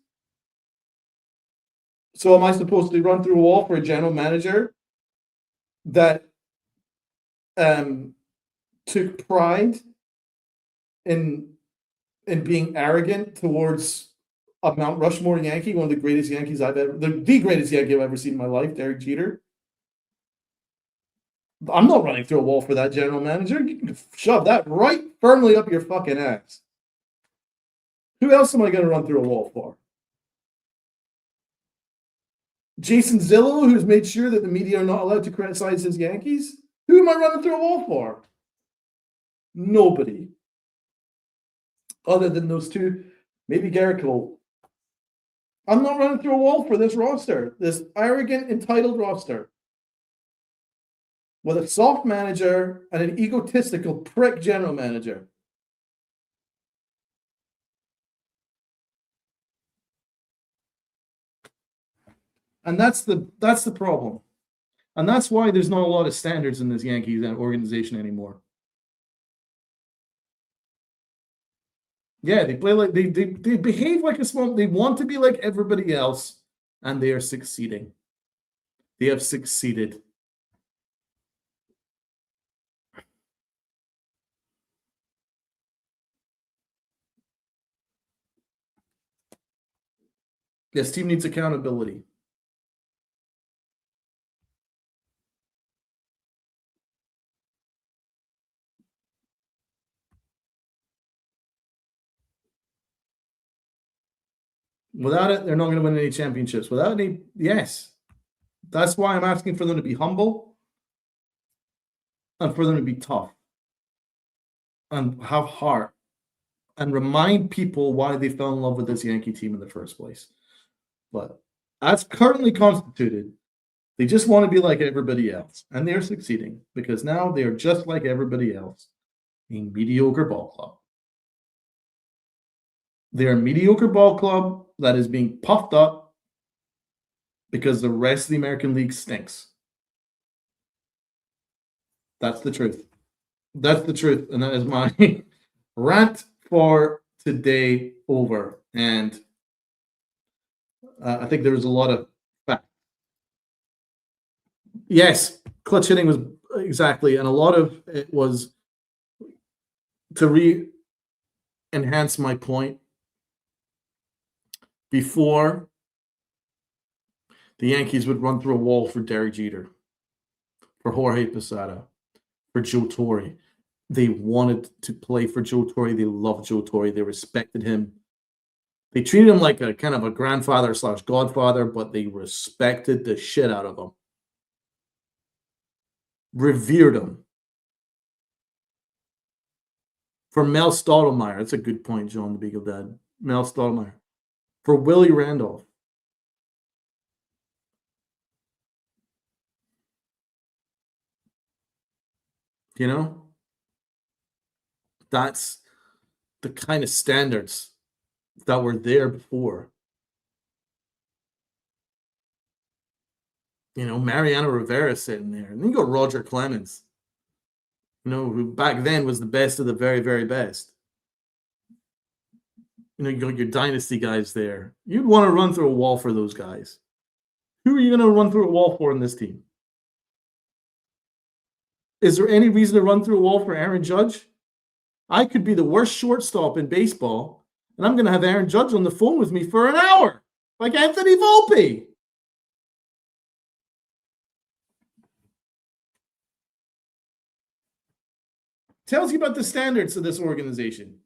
Speaker 1: So am I supposed to run through a wall for a general manager that took pride in being arrogant towards a Mount Rushmore Yankee, one of the greatest Yankees the greatest Yankee I've ever seen in my life, Derek Jeter? I'm not running through a wall for that general manager. You can shove that right firmly up your fucking ass. Who else am I going to run through a wall for? Jason Zillow, who's made sure that the media are not allowed to criticize his Yankees? Who am I running through a wall for? Nobody. Other than those two, maybe Garrett Cole. I'm not running through a wall for this roster, this arrogant, entitled roster. With a soft manager and an egotistical prick general manager. And that's the problem. And that's why there's not a lot of standards in this Yankees organization anymore. Yeah, they play like they behave like a small. They want to be like everybody else, and they are succeeding. They have succeeded. This team needs accountability. Without it, they're not going to win any championships. Without any, yes. That's why I'm asking for them to be humble and for them to be tough and have heart and remind people why they fell in love with this Yankee team in the first place. But as currently constituted, they just want to be like everybody else. And they're succeeding because now they are just like everybody else, a mediocre ball club. They're a mediocre ball club that is being puffed up because the rest of the American League stinks. That's the truth. That's the truth. And that is my rant for today over. And I think there was a lot of facts. Yes, clutch hitting was exactly. And a lot of it was to enhance my point. Before, the Yankees would run through a wall for Derek Jeter, for Jorge Posada, for Joe Torre. They wanted to play for Joe Torre. They loved Joe Torre. They respected him. They treated him like a kind of a grandfather / godfather, but they respected the shit out of him. Revered him. For Mel Stottlemyre, that's a good point, John, the Beagle Dad. Mel Stottlemyre. For Willie Randolph. You know? That's the kind of standards that were there before. You know, Mariano Rivera sitting there. And then you got Roger Clemens, you know, who back then was the best of the very, very best. You know, you got your dynasty guys there. You'd want to run through a wall for those guys. Who are you going to run through a wall for in this team? Is there any reason to run through a wall for Aaron Judge? I could be the worst shortstop in baseball, and I'm going to have Aaron Judge on the phone with me for an hour, like Anthony Volpe. Tells you about the standards of this organization.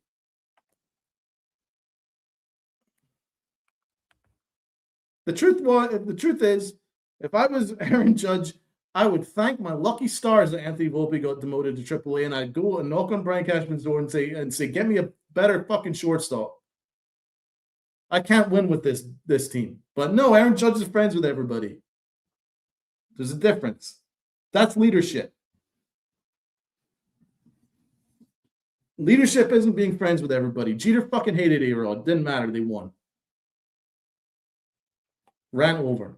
Speaker 1: The truth is, if I was Aaron Judge, I would thank my lucky stars that Anthony Volpe got demoted to AAA, and I'd go and knock on Brian Cashman's door and say, get me a better fucking shortstop. I can't win with this team. But no, Aaron Judge is friends with everybody. There's a difference. That's leadership. Leadership isn't being friends with everybody. Jeter fucking hated A-Rod. Didn't matter. They won. Ran over.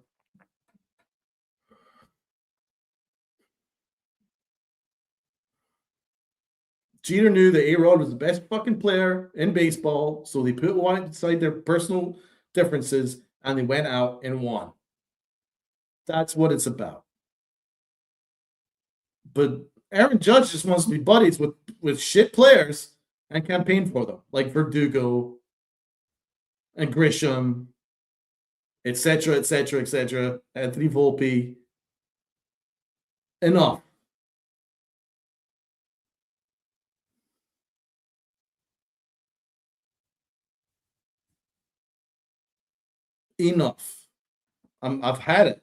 Speaker 1: Jeter knew that A-Rod was the best fucking player in baseball, so they put aside their personal differences and they went out and won. That's what it's about. But Aaron Judge just wants to be buddies with shit players and campaign for them, like Verdugo and Grisham, etc., etc., etc., Anthony Volpe. Enough. Enough. I've had it.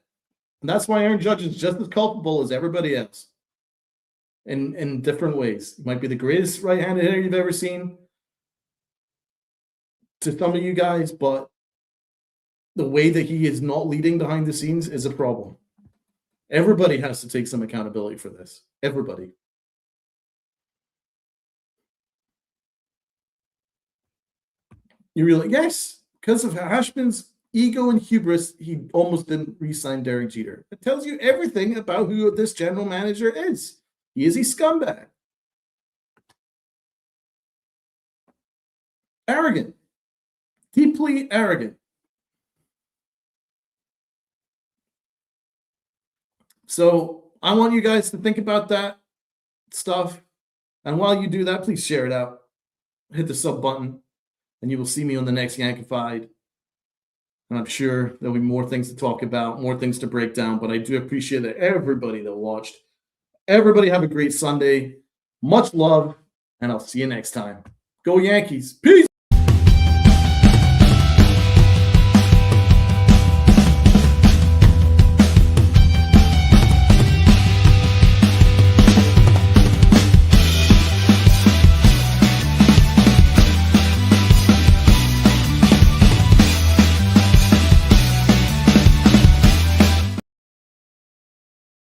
Speaker 1: And that's why Aaron Judge is just as culpable as everybody else. In different ways. He might be the greatest right-handed hitter you've ever seen to some of you guys, but the way that he is not leading behind the scenes is a problem. Everybody has to take some accountability for this. Everybody. You really, yes, because of Hashman's ego and hubris, he almost didn't re-sign Derek Jeter. It tells you everything about who this general manager is. He is a scumbag. Arrogant. Deeply arrogant. So I want you guys to think about that stuff. And while you do that, please share it out. Hit the sub button, and you will see me on the next Yankified. And I'm sure there'll be more things to talk about, more things to break down. But I do appreciate that everybody that watched. Everybody have a great Sunday. Much love, and I'll see you next time. Go Yankees. Peace.